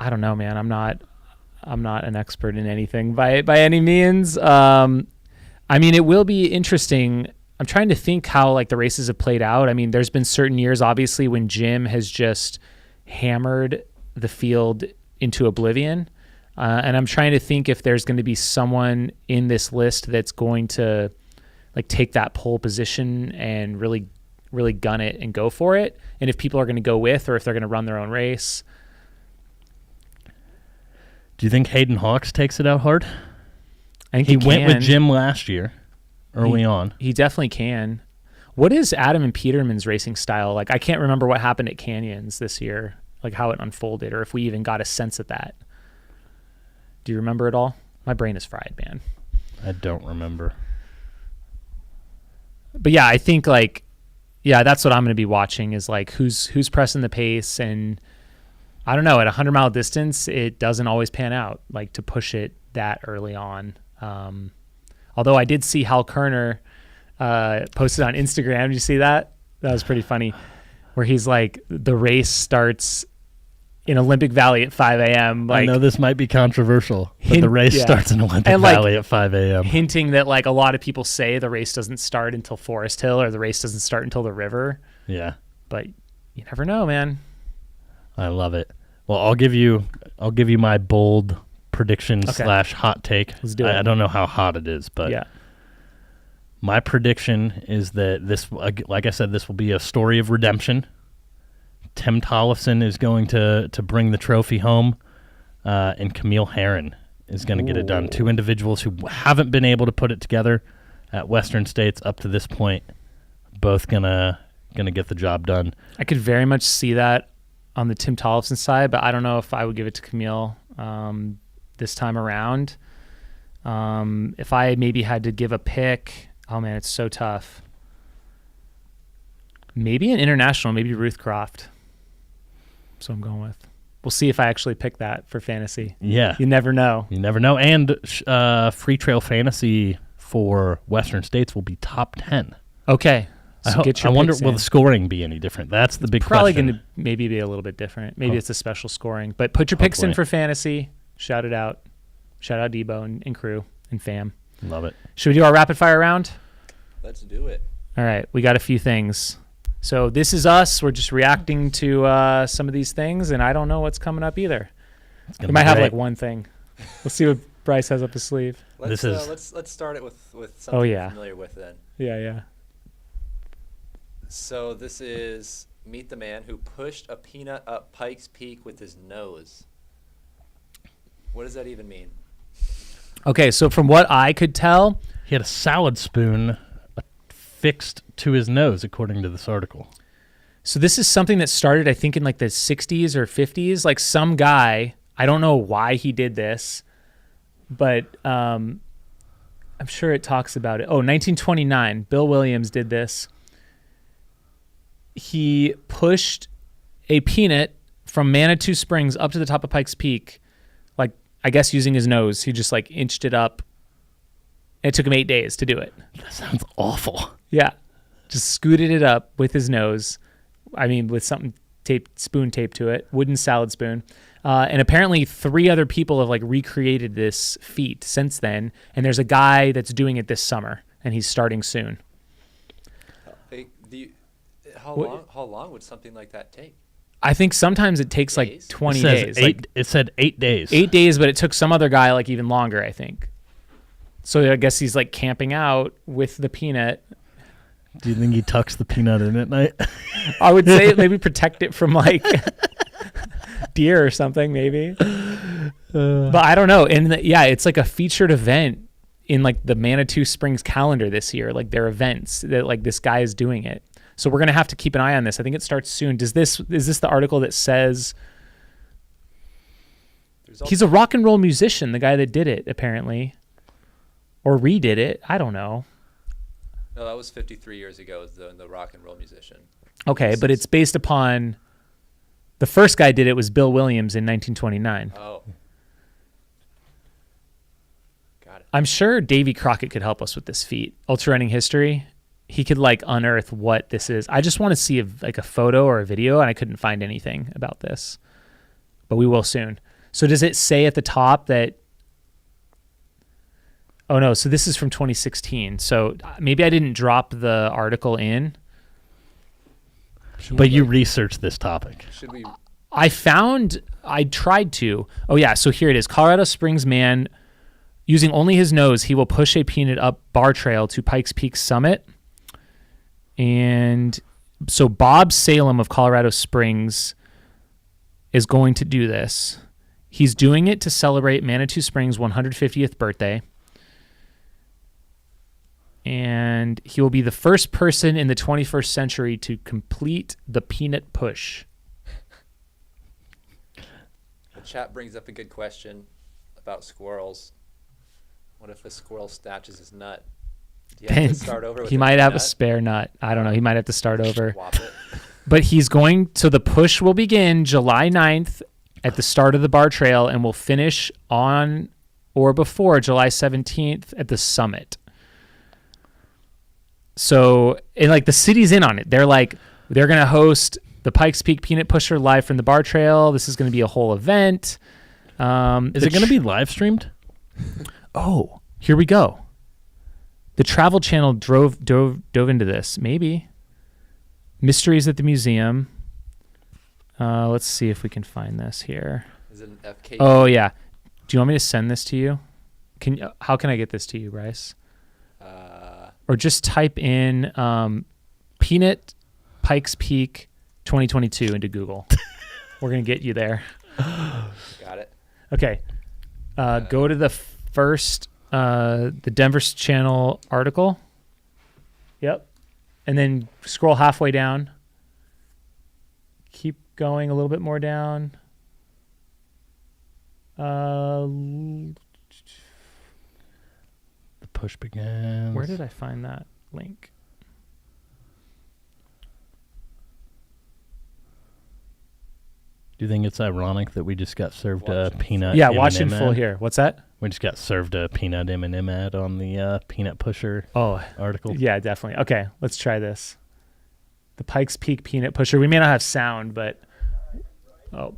don't know, man. I'm not an expert in anything by any means. It will be interesting. I'm trying to think how like the races have played out. I mean, there's been certain years, obviously, when Jim has just hammered the field into oblivion. And I'm trying to think if there's going to be someone in this list that's going to like take that pole position and really, really gun it and go for it. And if people are going to go with, or if they're going to run their own race. Do you think Hayden Hawks takes it out hard? I think he went with Jim last year, early on. He definitely can. What is Adam and Peterman's racing style? Like, I can't remember what happened at Canyons this year, like how it unfolded, or if we even got a sense of that. Do you remember it all? My brain is fried, man. I don't remember. But yeah, I think that's what I'm going to be watching is like who's pressing the pace. And I don't know, at 100-mile distance, it doesn't always pan out like to push it that early on. Although I did see Hal Kerner posted on Instagram. Did you see that? That was pretty funny, where he's like, the race starts in Olympic Valley at 5 a.m. Like, I know this might be controversial, but the race starts in Olympic Valley at 5 a.m. Hinting that like a lot of people say the race doesn't start until Forest Hill, or the race doesn't start until the river. Yeah. But you never know, man. I love it. Well, I'll give you my bold prediction / hot take. Let's do it. I don't know how hot it is, but yeah. My prediction is that this, like I said, this will be a story of redemption. Tim Tollefson is going to bring the trophy home, and Camille Herron is going to get it done. Two individuals who haven't been able to put it together at Western States up to this point, both gonna get the job done. I could very much see that on the Tim Tollefson side, but I don't know if I would give it to Camille this time around. If I maybe had to give a pick, oh man, it's so tough. Maybe an international, maybe Ruth Croft. That's what I'm going with. We'll see if I actually pick that for fantasy. Yeah. You never know. You never know. And Free Trail Fantasy for Western States will be top 10. Okay. So I wonder, will the scoring be any different? That's the big probably question. Probably going to maybe be a little bit different. Maybe it's a special scoring. But put your picks in for fantasy. Shout it out. Shout out Debo and crew and fam. Love it. Should we do our rapid fire round? Let's do it. All right. We got a few things. So this is us. We're just reacting to some of these things, and I don't know what's coming up either. We might have like one thing. We'll see what Bryce has up his sleeve. Let's start it with something you're familiar with then. Yeah. So this is meet the man who pushed a peanut up Pike's Peak with his nose. What does that even mean? Okay, so from what I could tell, he had a salad spoon fixed to his nose, according to this article. So this is something that started, I think, in like the 60s or 50s. Like some guy, I don't know why he did this, but I'm sure it talks about it. 1929, Bill Williams did this. He pushed a peanut from Manitou Springs up to the top of Pikes Peak, like, I guess using his nose. He just like inched it up. It took him 8 days to do it. That sounds awful. Yeah. Just scooted it up with his nose. I mean, with something spoon taped to it, wooden salad spoon. And apparently 3 other people have like recreated this feat since then. And there's a guy that's doing it this summer, and he's starting soon. How long would something like that take? I think sometimes it takes like 20 days. It said 8 days. 8 days, but it took some other guy like even longer, I think. So I guess he's like camping out with the peanut. Do you think he tucks the peanut in at night? I would say maybe protect it from like deer or something, maybe. But I don't know. And it's like a featured event in like the Manitou Springs calendar this year. Like their events that like this guy is doing it. So we're gonna have to keep an eye on this. I think it starts soon. Is this the article that says he's a rock and roll musician? The guy that did it apparently, or redid it. I don't know. No, that was 53 years ago. The rock and roll musician. Okay, but it's based upon the first guy did it was Bill Williams in 1929. Oh. Got it. I'm sure Davy Crockett could help us with this feat. Ultra running history. He could like unearth what this is. I just want to see like a photo or a video, and I couldn't find anything about this. But we will soon. So does it say at the top that... Oh, no. So this is from 2016. So maybe I didn't drop the article in. But you researched this topic. Should we? I tried to. Oh, yeah. So here it is. Colorado Springs man, using only his nose, he will push a peanut up bar trail to Pikes Peak summit. And so Bob Salem of Colorado Springs is going to do this. He's doing it to celebrate Manitou Springs' 150th birthday. And he will be the first person in the 21st century to complete the peanut push. The chat brings up a good question about squirrels. What if a squirrel snatches his nut? Do you have to start over with he might have a spare nut. I don't know. He might have to start over. Swap it. But so the push will begin July 9th at the start of the bar trail and will finish on or before July 17th at the summit. So, and like the city's in on it. They're going to host the Pikes Peak Peanut Pusher live from the bar trail. This is going to be a whole event. Is it going to be live streamed? Oh, here we go. The Travel Channel dove into this. Maybe. Mysteries at the Museum. Let's see if we can find this here. Is it an FK? Oh, yeah. Do you want me to send this to you? How can I get this to you, Bryce? Or just type in Peanut Pikes Peak 2022 into Google. We're going to get you there. Got it. Okay. Go to the first, the Denver Channel article. Yep. And then scroll halfway down. Keep going a little bit more down. Push begins. Where did I find that link? Do you think it's ironic that we just got served a peanut? Yeah, M&M watch in full ad? here. What's that? We just got served a peanut M&M ad on the peanut pusher article. Yeah, definitely. Okay, let's try this. The Pikes Peak Peanut Pusher. We may not have sound, but yeah,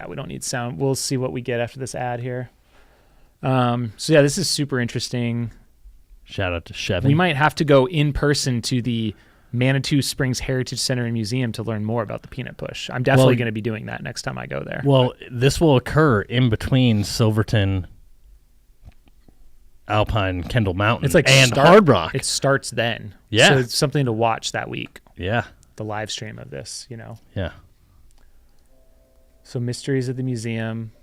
we don't need sound. We'll see what we get after this ad here. So yeah, this is super interesting. Shout out to Chevy. We might have to go in person to the Manitou Springs Heritage Center and Museum to learn more about the peanut push. I'm definitely going to be doing that next time I go there. Well, this will occur in between Silverton, Alpine, Kendall Mountain, Hard Rock. It starts then. Yeah. So it's something to watch that week. Yeah. The live stream of this, Yeah. So Mysteries at the Museum.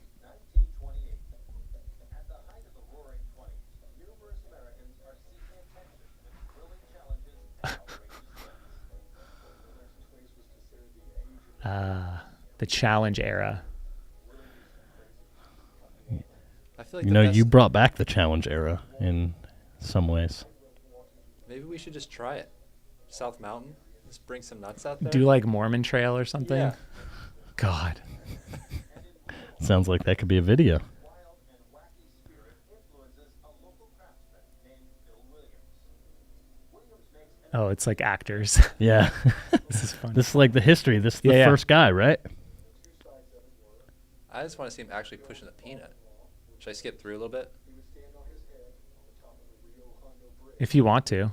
The challenge era. I feel like you brought back the challenge era in some ways. Maybe we should just try it. South Mountain. Just bring some nuts out there. Do like Mormon Trail or something? Yeah. God. Sounds like that could be a video. Oh, it's like actors. Yeah. This is fun. This is like the history. This is the first guy, right? I just want to see him actually pushing the peanut. Should I skip through a little bit? If you want to.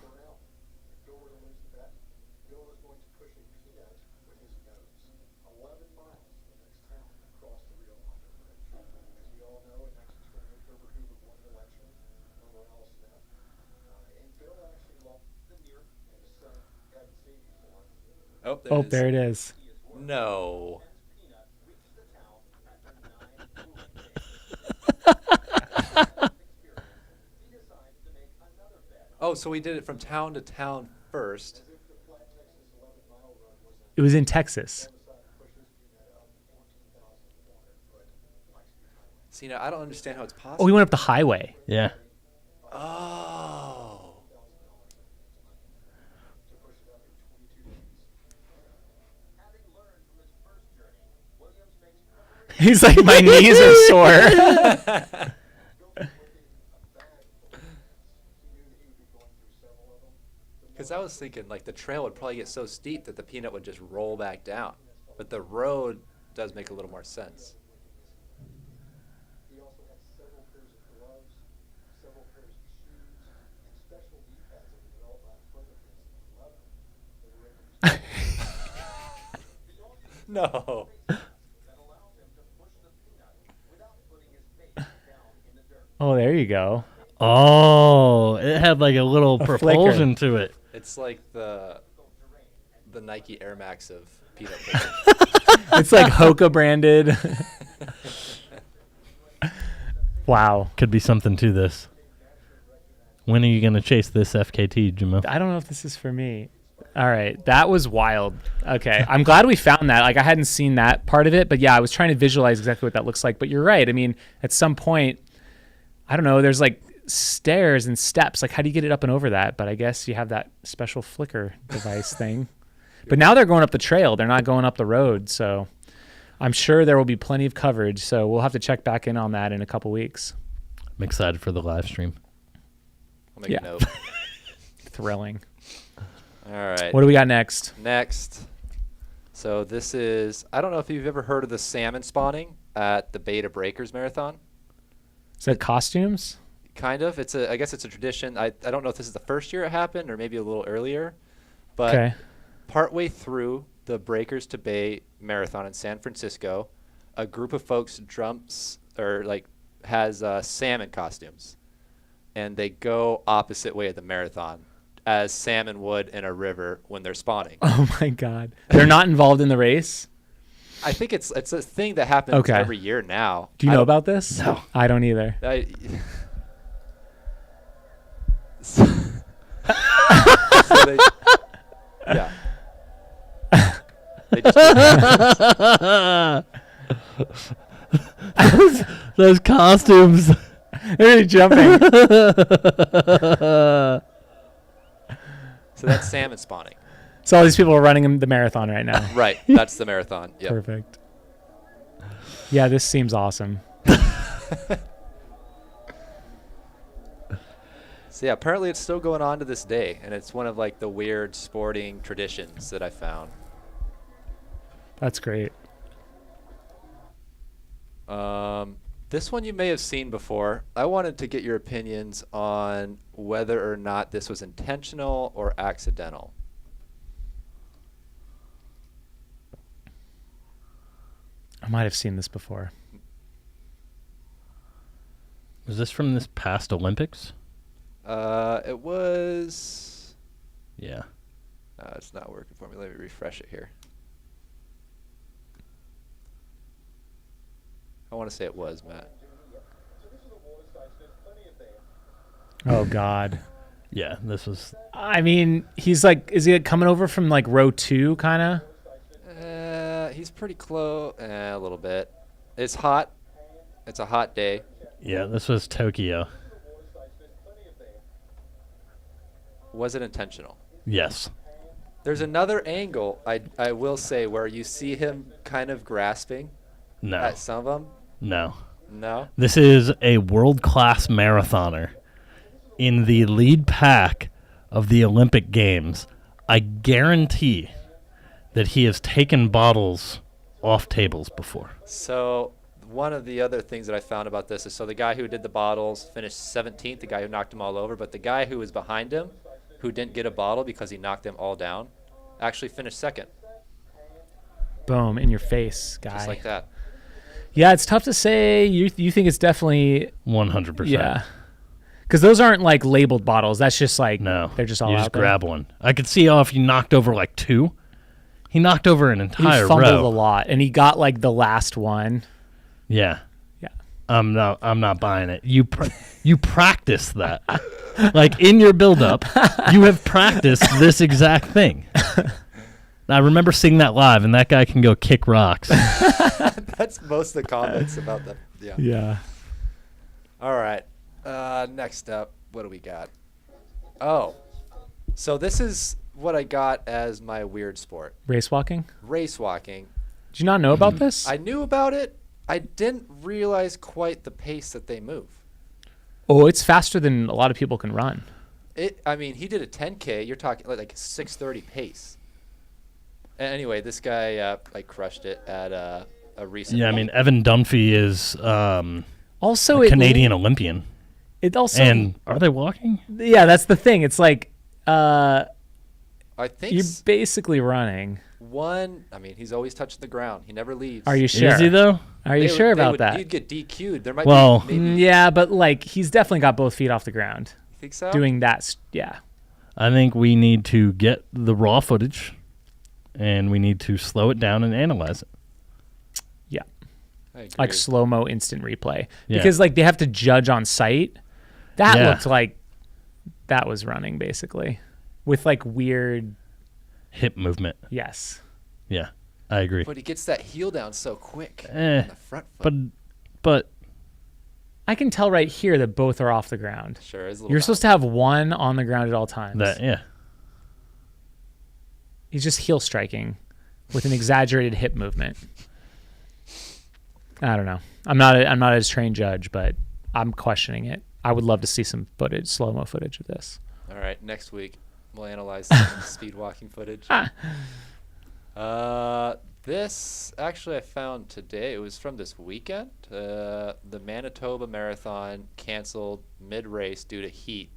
Oh, there it is. No. Oh, so we did it from town to town first. It was in Texas. See, now I don't understand how it's Oh, possible. we went up the highway. Yeah. Oh. He's like, my knees are sore. Because I was thinking, like, the trail would probably get so steep that the peanut would just roll back down. But the road does make a little more sense. No. Oh, there you go. Oh, it had like a little propulsion to it. It's like the Nike Air Max of peanut butter. It's like Hoka branded. Wow. Could be something to this. When are you going to chase this FKT, Jimo? I don't know if this is for me. All right. That was wild. Okay. I'm glad we found that. Like, I hadn't seen that part of it, but yeah, I was trying to visualize exactly what that looks like. But you're right. I mean, at some point, I don't know, there's like stairs and steps. Like, how do you get it up and over that? But I guess you have that special flicker device thing. But now they're going up the trail. They're not going up the road. So I'm sure there will be plenty of coverage. So we'll have to check back in on that in a couple weeks. I'm excited for the live stream. I'll make a note. Thrilling. All right. What do we got next? Next. So this is, I don't know if you've ever heard of the salmon spawning at the Beta Breakers Marathon. Is that costumes? Kind of. I guess it's a tradition. I don't know if this is the first year it happened or maybe a little earlier. But partway through the Breakers to Bay Marathon in San Francisco, a group of folks has salmon costumes. And they go opposite way of the marathon, as salmon would in a river when they're spawning. Oh my God. They're not involved in the race? I think it's a thing that happens every year now. Do you know about this? No. I don't either. So they, yeah. They just those costumes. They're really jumping. So that's salmon spawning. So all these people are running the marathon right now. Right. That's the marathon. Yep. Perfect. Yeah, this seems awesome. So yeah, apparently it's still going on to this day, and it's one of like the weird sporting traditions that I found. That's great. This one you may have seen before. I wanted to get your opinions on whether or not this was intentional or accidental. I might have seen this before. Was this from this past Olympics? It was... Yeah. It's not working for me. Let me refresh it here. I want to say it was, Matt. Oh, God. Yeah, this was... I mean, he's like, is he coming over from like row 2 kind of? He's pretty close. A little bit. It's hot. It's a hot day. Yeah, this was Tokyo. Was it intentional? Yes. There's another angle, I will say, where you see him kind of grasping No. at some of them. No. No? This is a world-class marathoner in the lead pack of the Olympic Games. I guarantee that he has taken bottles off tables before. So one of the other things that I found about this is, so the guy who did the bottles finished 17th, the guy who knocked them all over, but the guy who was behind him, who didn't get a bottle because he knocked them all down, actually finished second. Boom, in your face, guy. Just like that. Yeah, it's tough to say. You think it's definitely 100%. Yeah. Because those aren't like labeled bottles. That's just like, No, they're just all you out just there. grab one. I could see if you knocked over like 2. He knocked over an He entire fumbled row. a lot, and he got like the last one. Yeah. Yeah. I'm not buying it. You practice that. Like in your build-up, you have practiced this exact thing. I remember seeing that live, and that guy can go kick rocks. That's most of the comments about that. Yeah. Yeah. All right. Next up, what do we got? Oh, so this is what I got as my weird sport. Race walking? Race walking. Did you not know about this? I knew about it. I didn't realize quite the pace that they move. Oh, it's faster than a lot of people can run. I mean, he did a 10K. You're talking like a 6:30 pace. And anyway, this guy like crushed it at a recent. Yeah, I mean, Evan Dunphy is Also, a Canadian Olympian. It also, And are they walking? yeah, that's the thing. It's like I think you're basically running. I mean, he's always touching the ground. He never leaves. Are you sure? Is he though? Are you sure about that? He'd get DQ'd. There might Well, be maybe. Yeah, but like he's definitely got both feet off the ground You think so? doing that. Yeah. I think we need to get the raw footage, and we need to slow it down and analyze it. Yeah. I agree. Like slow-mo instant replay. Yeah. Because like they have to judge on site. That Yeah. looked like that was running basically with like weird. Hip movement. Yes. Yeah, I agree. But he gets that heel down so quick. Eh, On the front foot. but I can tell right here that both are off the ground. Sure, it's a little You're supposed to have one on the ground at all times. yeah. He's just heel striking with an exaggerated hip movement. I don't know. I'm not a trained judge, but I'm questioning it. I would love to see some footage, slow-mo footage of this. All right, next week we'll analyze some speed walking footage. This actually I found today. It was from this weekend. The Manitoba Marathon canceled mid-race due to heat.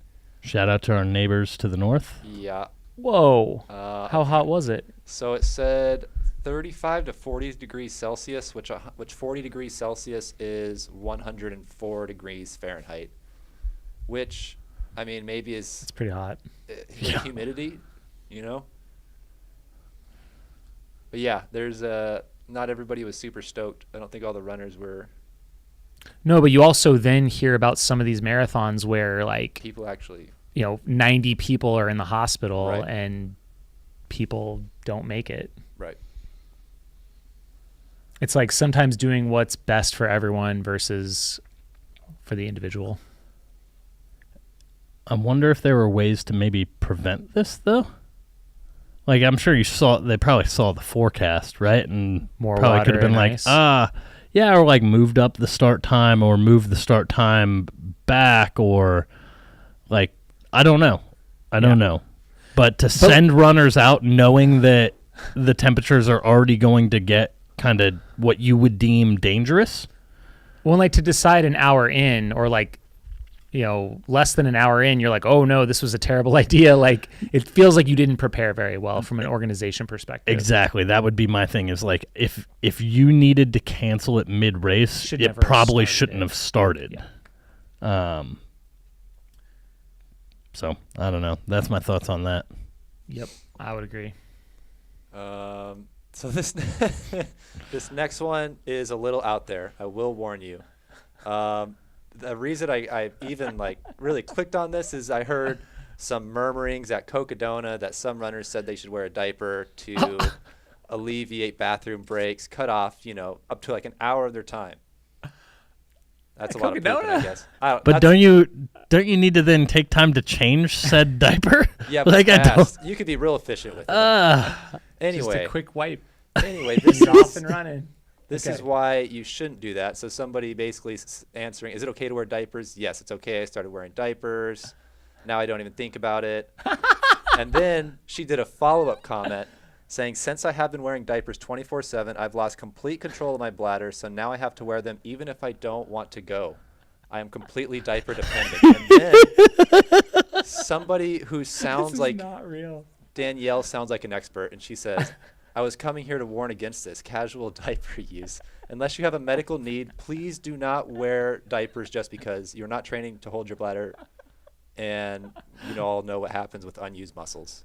Shout out to our neighbors to the north. Yeah. Whoa. How hot was it? So it said 35 to 40 degrees Celsius, which 40 degrees Celsius is 104 degrees Fahrenheit, which, I mean, maybe is It's pretty hot. humidity, you know? But yeah, there's not everybody was super stoked. I don't think all the runners were. No, but you also then hear about some of these marathons where like, People actually. 90 people are in the hospital Right. and people don't make it. Right. It's like sometimes doing what's best for everyone versus for the individual. I wonder if there were ways to maybe prevent this, though. Like, I'm sure they probably saw the forecast, right? And More probably water could have been and like, ice. yeah, or like moved up the start time or moved the start time back or like, I don't know. I don't know. But to send runners out knowing that the temperatures are already going to get kind of what you would deem dangerous. Well, like to decide an hour in or like, less than an hour in, you're like, oh no, this was a terrible idea. Like it feels like you didn't prepare very well from an organization perspective. Exactly. That would be my thing is like, if you needed to cancel it mid-race, Should it never have probably started shouldn't it. have started. Yeah. So I don't know. That's my thoughts on that. Yep, I would agree. So this this next one is a little out there. I will warn you. The reason I even like really clicked on this is I heard some murmurings at Cocodona that some runners said they should wear a diaper to alleviate bathroom breaks, cut off, up to like an hour of their time. That's At a lot of pooping, I Cocodona? guess. But don't you need to then take time to change said diaper? Yeah, but like fast. You could be real efficient with it. Anyway, Just a quick wipe. Anyway, this You're off is and running. This Okay. is why you shouldn't do that. So somebody basically answering, is it okay to wear diapers? Yes, it's okay. I started wearing diapers. Now I don't even think about it. And then she did a follow-up comment saying, since I have been wearing diapers 24/7, I've lost complete control of my bladder, so now I have to wear them even if I don't want to go. I am completely diaper dependent. And then somebody who sounds like not real. Danielle sounds like an expert, and she says, I was coming here to warn against this casual diaper use. Unless you have a medical need, please do not wear diapers just because you're not training to hold your bladder and you all know what happens with unused muscles.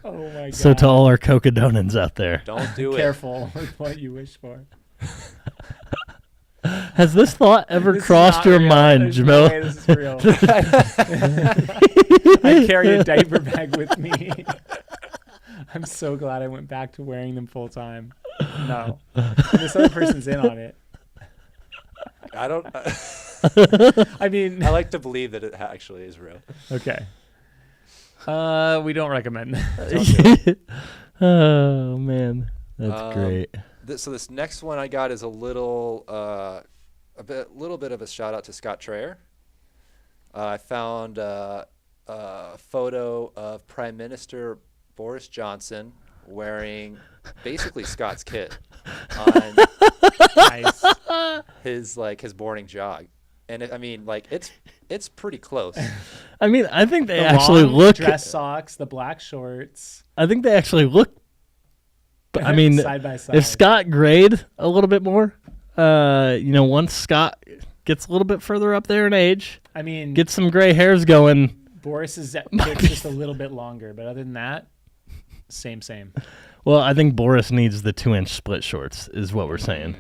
Oh my god. So to all our cocodonans out there, Don't do it. Careful with what you wish for. has this thought ever This is crossed not your real. mind, There's no Jamil? way this is real. I carry a diaper bag with me. I'm so glad I went back to wearing them full time. No. This other person's in on it. I don't. I mean, I like to believe that it actually is real. okay. We don't recommend that. Don't do it. Oh man, that's great. So this next one I got is a little bit of a shout out to Scott Traer. I found a photo of Prime Minister Boris Johnson wearing basically Scott's kit on Nice. his morning jog, and it's pretty close. I mean, I think they The actually long look. dress socks, the black shorts. I think they actually look. I mean, side by side. if Scott grayed a little bit more, once Scott gets a little bit further up there in age, I mean, get some gray hairs going. Boris's kit's just a little bit longer, but other than that, same. Well, I think Boris needs the 2-inch split shorts, is what we're saying.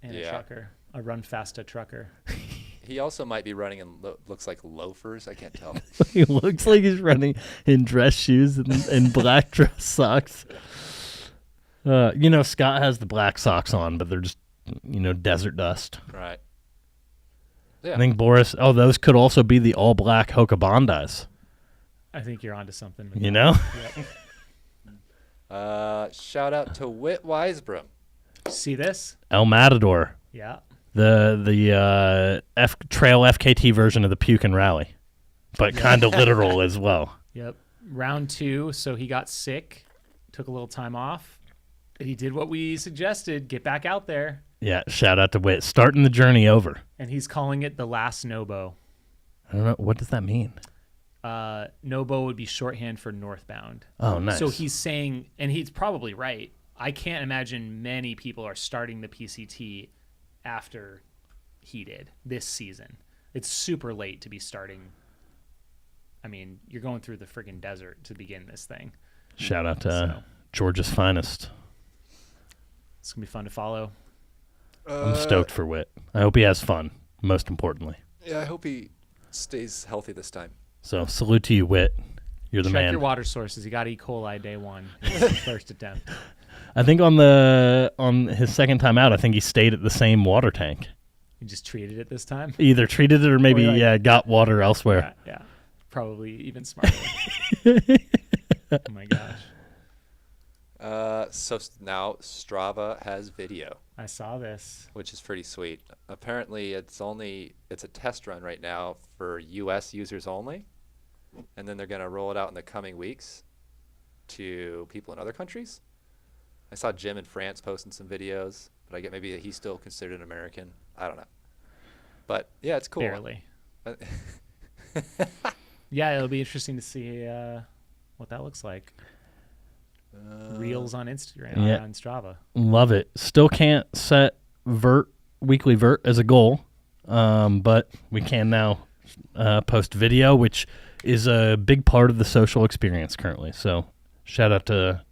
And Yeah. a trucker, a run fasta trucker. He also might be running in looks like loafers. I can't tell. He looks like he's running in dress shoes and black dress socks. Scott has the black socks on, but they're just, desert dust. Right. Yeah. I think Boris, those could also be the all black Hoka Bondis. I think you're onto something. with You that. know? Yep. Shout out to Witt Wisebram. See this? El Matador. Yeah. The trail FKT version of the Puke and Rally, but kind of literal as well. Yep. Round 2, so he got sick, took a little time off. He did what we suggested, get back out there, Yeah, shout out to Witt. Starting the journey over. and he's calling it the last Nobo. I don't know. What does that mean? Nobo would be shorthand for northbound. Oh, nice. So he's saying, and he's probably right, I can't imagine many people are starting the PCT after he did this season. It's super late to be starting. I mean, you're going through the friggin' desert to begin this thing. Shout out to So. Georgia's finest. It's going to be fun to follow. I'm stoked for Witt. I hope he has fun, most importantly. Yeah, I hope he stays healthy this time. So salute to you, Witt. You're the Check man. your water sources. You got E. coli day one. His first attempt. I think on his second time out, I think he stayed at the same water tank. You just treated it this time? Either treated it or maybe got water elsewhere. Yeah. Probably even smarter. Oh my gosh. So now Strava has video, I saw this. which is pretty sweet. Apparently, it's a test run right now for U.S. users only, and then they're going to roll it out in the coming weeks to people in other countries. I saw Jim in France posting some videos, but I get maybe he's still considered an American. I don't know. But yeah, it's cool. Barely. Yeah, it'll be interesting to see what that looks like. Reels on Instagram, Yeah. on Strava. Love it. Still can't set weekly vert as a goal, but we can now post video, which is a big part of the social experience currently. So shout out to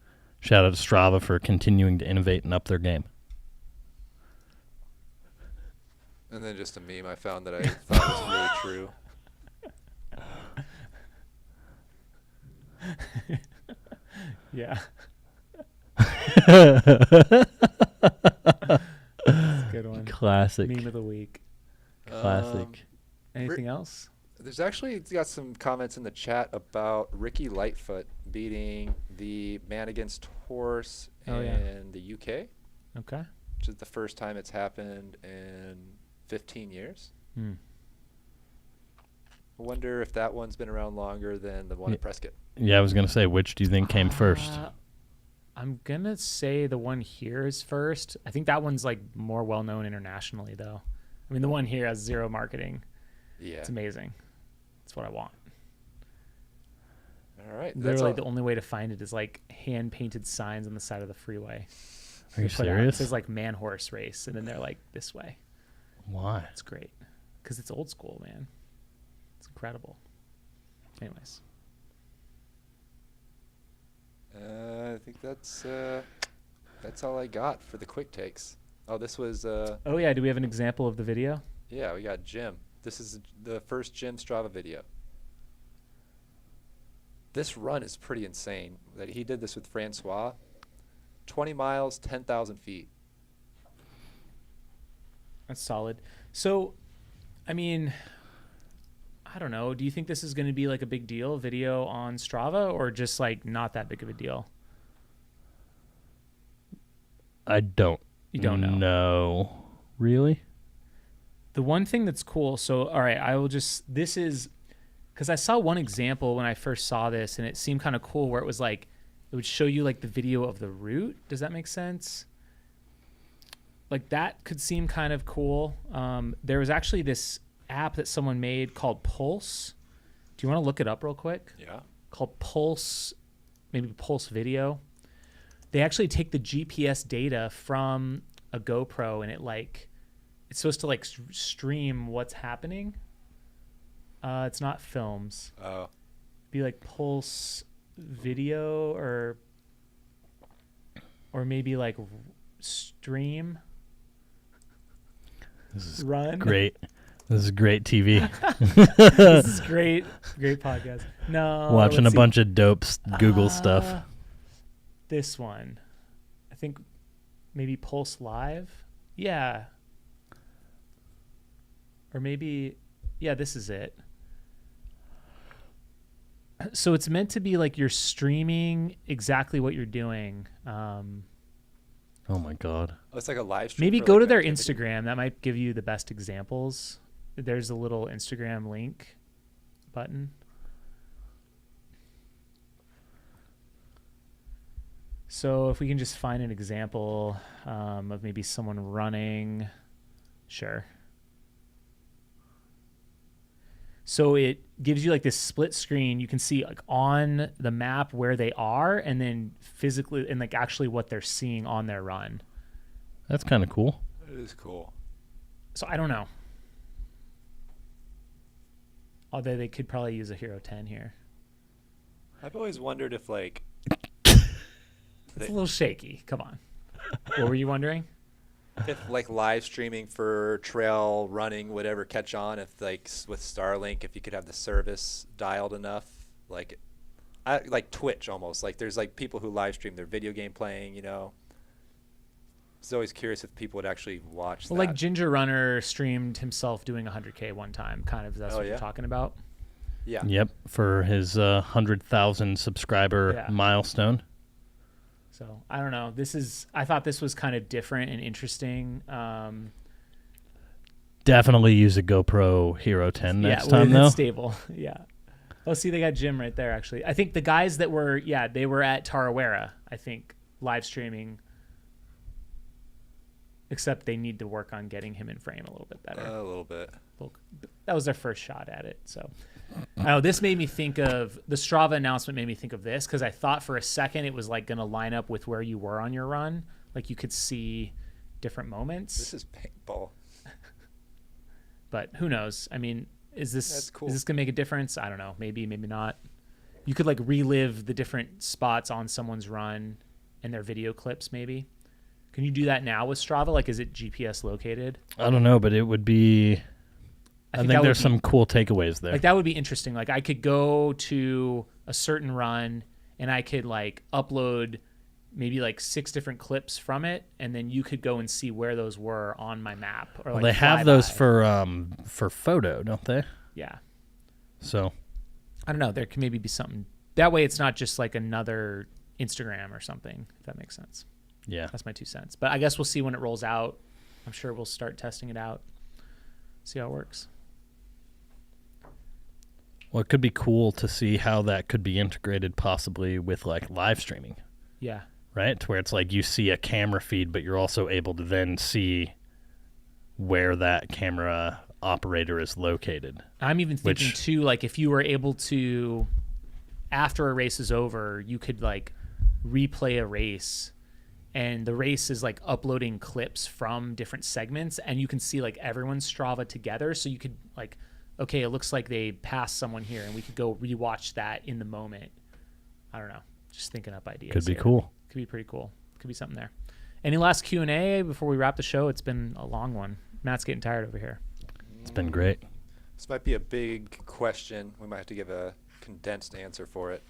Strava for continuing to innovate and up their game. And then just a meme I found that I thought was really true. Yeah. That's a good one. Classic. Meme of the week. Classic. Anything else? There's actually got some comments in the chat about Ricky Lightfoot beating the man against horse in the UK, Okay. which is the first time it's happened in 15 years. Hmm. I wonder if that one's been around longer than the one at Prescott. Yeah, I was going to say, which do you think came first? I'm going to say the one here is first. I think that one's like more well known internationally, though. I mean, the one here has zero marketing. Yeah. It's amazing. That's what I want. All right. Literally, the only way to find it is like hand painted signs on the side of the freeway. Are you Put out- It serious? says like man horse race, and then they're like this way. Why? It's great because it's old school, man. It's incredible. Anyways. I think that's all I got for the quick takes. Oh, this was Oh yeah, do we have an example of the video? yeah, we got Jim. This is the first Jim Strava video. This run is pretty insane. That he did this with Francois. 20 miles, 10,000 feet. That's solid. So, I mean, I don't know. Do you think this is going to be like a big deal video on Strava, or just like not that big of a deal? I don't. You don't know? No. Really? The one thing that's cool. So, all right, I will just, this is, because I saw one example when I first saw this, and it seemed kind of cool where it was like, it would show you like the video of the route. Does that make sense? Like that could seem kind of cool. There was actually this app that someone made called Pulse. Do you want to look it up real quick? Yeah. Called Pulse, maybe Pulse Video. They actually take the GPS data from a GoPro, and it's supposed to like stream what's happening. It's not films. Oh. Be like Pulse Video or maybe like stream. This is Run. great. This is great TV. This is great podcast. No. Watching a let's see. bunch of dope Google stuff. This one. I think maybe Pulse Live. Yeah. Or maybe, yeah, this is it. So it's meant to be like you're streaming exactly what you're doing. Oh my God. Oh, it's like a live stream. Maybe for, go like, to their activity. Instagram. That might give you the best examples. There's a little Instagram link button. So if we can just find an example of maybe someone running, sure. So it gives you like this split screen. You can see like on the map where they are, and then physically and like actually what they're seeing on their run. That's kind of cool. It is cool. So I don't know. Although they could probably use a Hero 10 here. I've always wondered if like It's a little shaky. Come on. What were you wondering? if like live streaming for trail running would ever catch on, if like with Starlink, if you could have the service dialed enough, like like Twitch almost, like there's like people who live stream their video game playing, you know. I was always curious if people would actually watch Well, that. like Ginger Runner streamed himself doing 100K one time, kind of. That's what you're talking about. Yeah. Yep, for his 100,000 subscriber milestone. So I don't know. I thought this was kind of different and interesting. Definitely use a GoPro Hero 10 next time, though. Stable. Yeah. Oh, see, they got Jim right there, actually. I think the guys that were, they were at Tarawera, I think, live streaming. Except they need to work on getting him in frame a little bit better. A little bit. That was their first shot at it. So, this made me think of the Strava announcement. Made me think of this because I thought for a second it was like going to line up with where you were on your run. Like you could see different moments. This is paintball. But who knows? I mean, is this cool. Is this going to make a difference? I don't know. Maybe, maybe not. You could like relive the different spots on someone's run and their video clips. Maybe. Can you do that now with Strava? Like, is it GPS located? I don't know, but it would be... I think there's some cool takeaways there. Like, that would be interesting. Like, I could go to a certain run, and I could, like, upload maybe, like, 6 different clips from it, and then you could go and see where those were on my map. Or like they have those for photo, don't they? Yeah. So... I don't know. There can maybe be something. That way it's not just, like, another Instagram or something, if that makes sense. Yeah. That's my 2 cents. But I guess we'll see when it rolls out. I'm sure we'll start testing it out. See how it works. Well, it could be cool to see how that could be integrated possibly with like live streaming. Yeah. Right? To where it's like you see a camera feed, but you're also able to then see where that camera operator is located. I'm even thinking too, like if you were able to, after a race is over, you could like replay a race. And the race is like uploading clips from different segments, and you can see like everyone's Strava together. So you could like okay, it looks like they passed someone here, and we could go rewatch that in the moment. I don't know. Just thinking up ideas. Could be here. cool. Could be pretty cool. Could be something there. Any last Q&A before we wrap the show? It's been a long one. Matt's getting tired over here. It's been great. This might be a big question. We might have to give a condensed answer for it.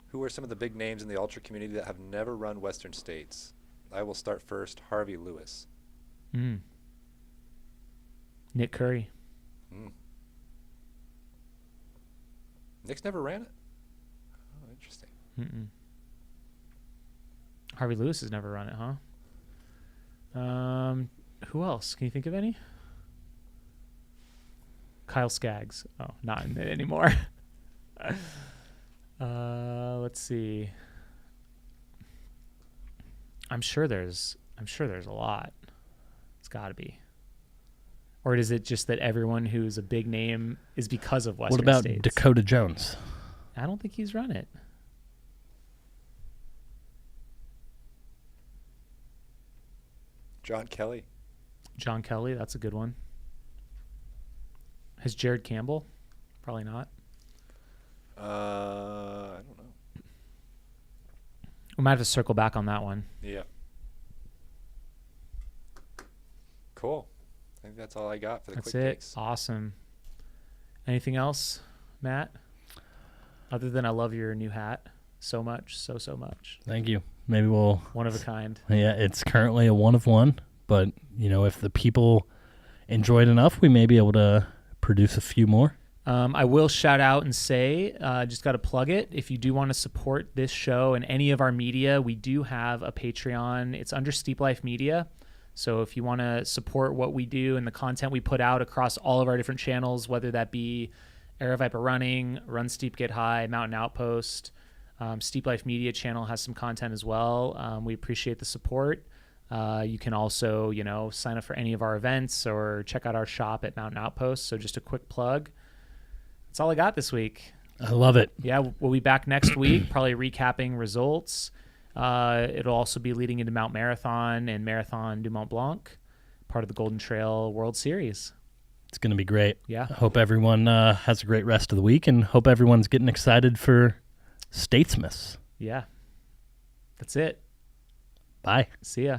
Who are some of the big names in the ultra community that have never run Western States? I will start first. Harvey Lewis. Nick Curry. Nick's never ran it? Oh, interesting. Harvey Lewis has never run it, huh? Who else? Can you think of any? Kyle Skaggs. Oh, not in it anymore. Let's see. I'm sure there's a lot. It's got to be. Or is it just that everyone who's a big name is because of Western What about States? Dakota Jones? I don't think he's run it. John Kelly. John Kelly, that's a good one. Has Jared Campbell? Probably not. I don't know. We might have to circle back on that one. Yeah. Cool. I think that's all I got for the That's quick it. takes. Awesome. Anything else, Matt? Other than I love your new hat so much, so much. Thank you. Maybe we'll... One of a kind. Yeah, it's currently a 1 of 1, but, if the people enjoy it enough, we may be able to produce a few more. I will shout out and say, just got to plug it. If you do want to support this show and any of our media, we do have a Patreon. It's under Steep Life Media. So if you want to support what we do and the content we put out across all of our different channels, whether that be Aravaipa Running, Run Steep Get High, Mountain Outpost, Steep Life Media channel has some content as well. We appreciate the support. You can also, sign up for any of our events or check out our shop at Mountain Outpost. So just a quick plug. That's all I got this week. I love it. Yeah, we'll be back next week, probably recapping results. It'll also be leading into Mount Marathon and Marathon du Mont Blanc, part of the Golden Trail World Series. It's going to be great. Yeah. I hope everyone has a great rest of the week, and hope everyone's getting excited for Statesmas. Yeah. That's it. Bye. See ya.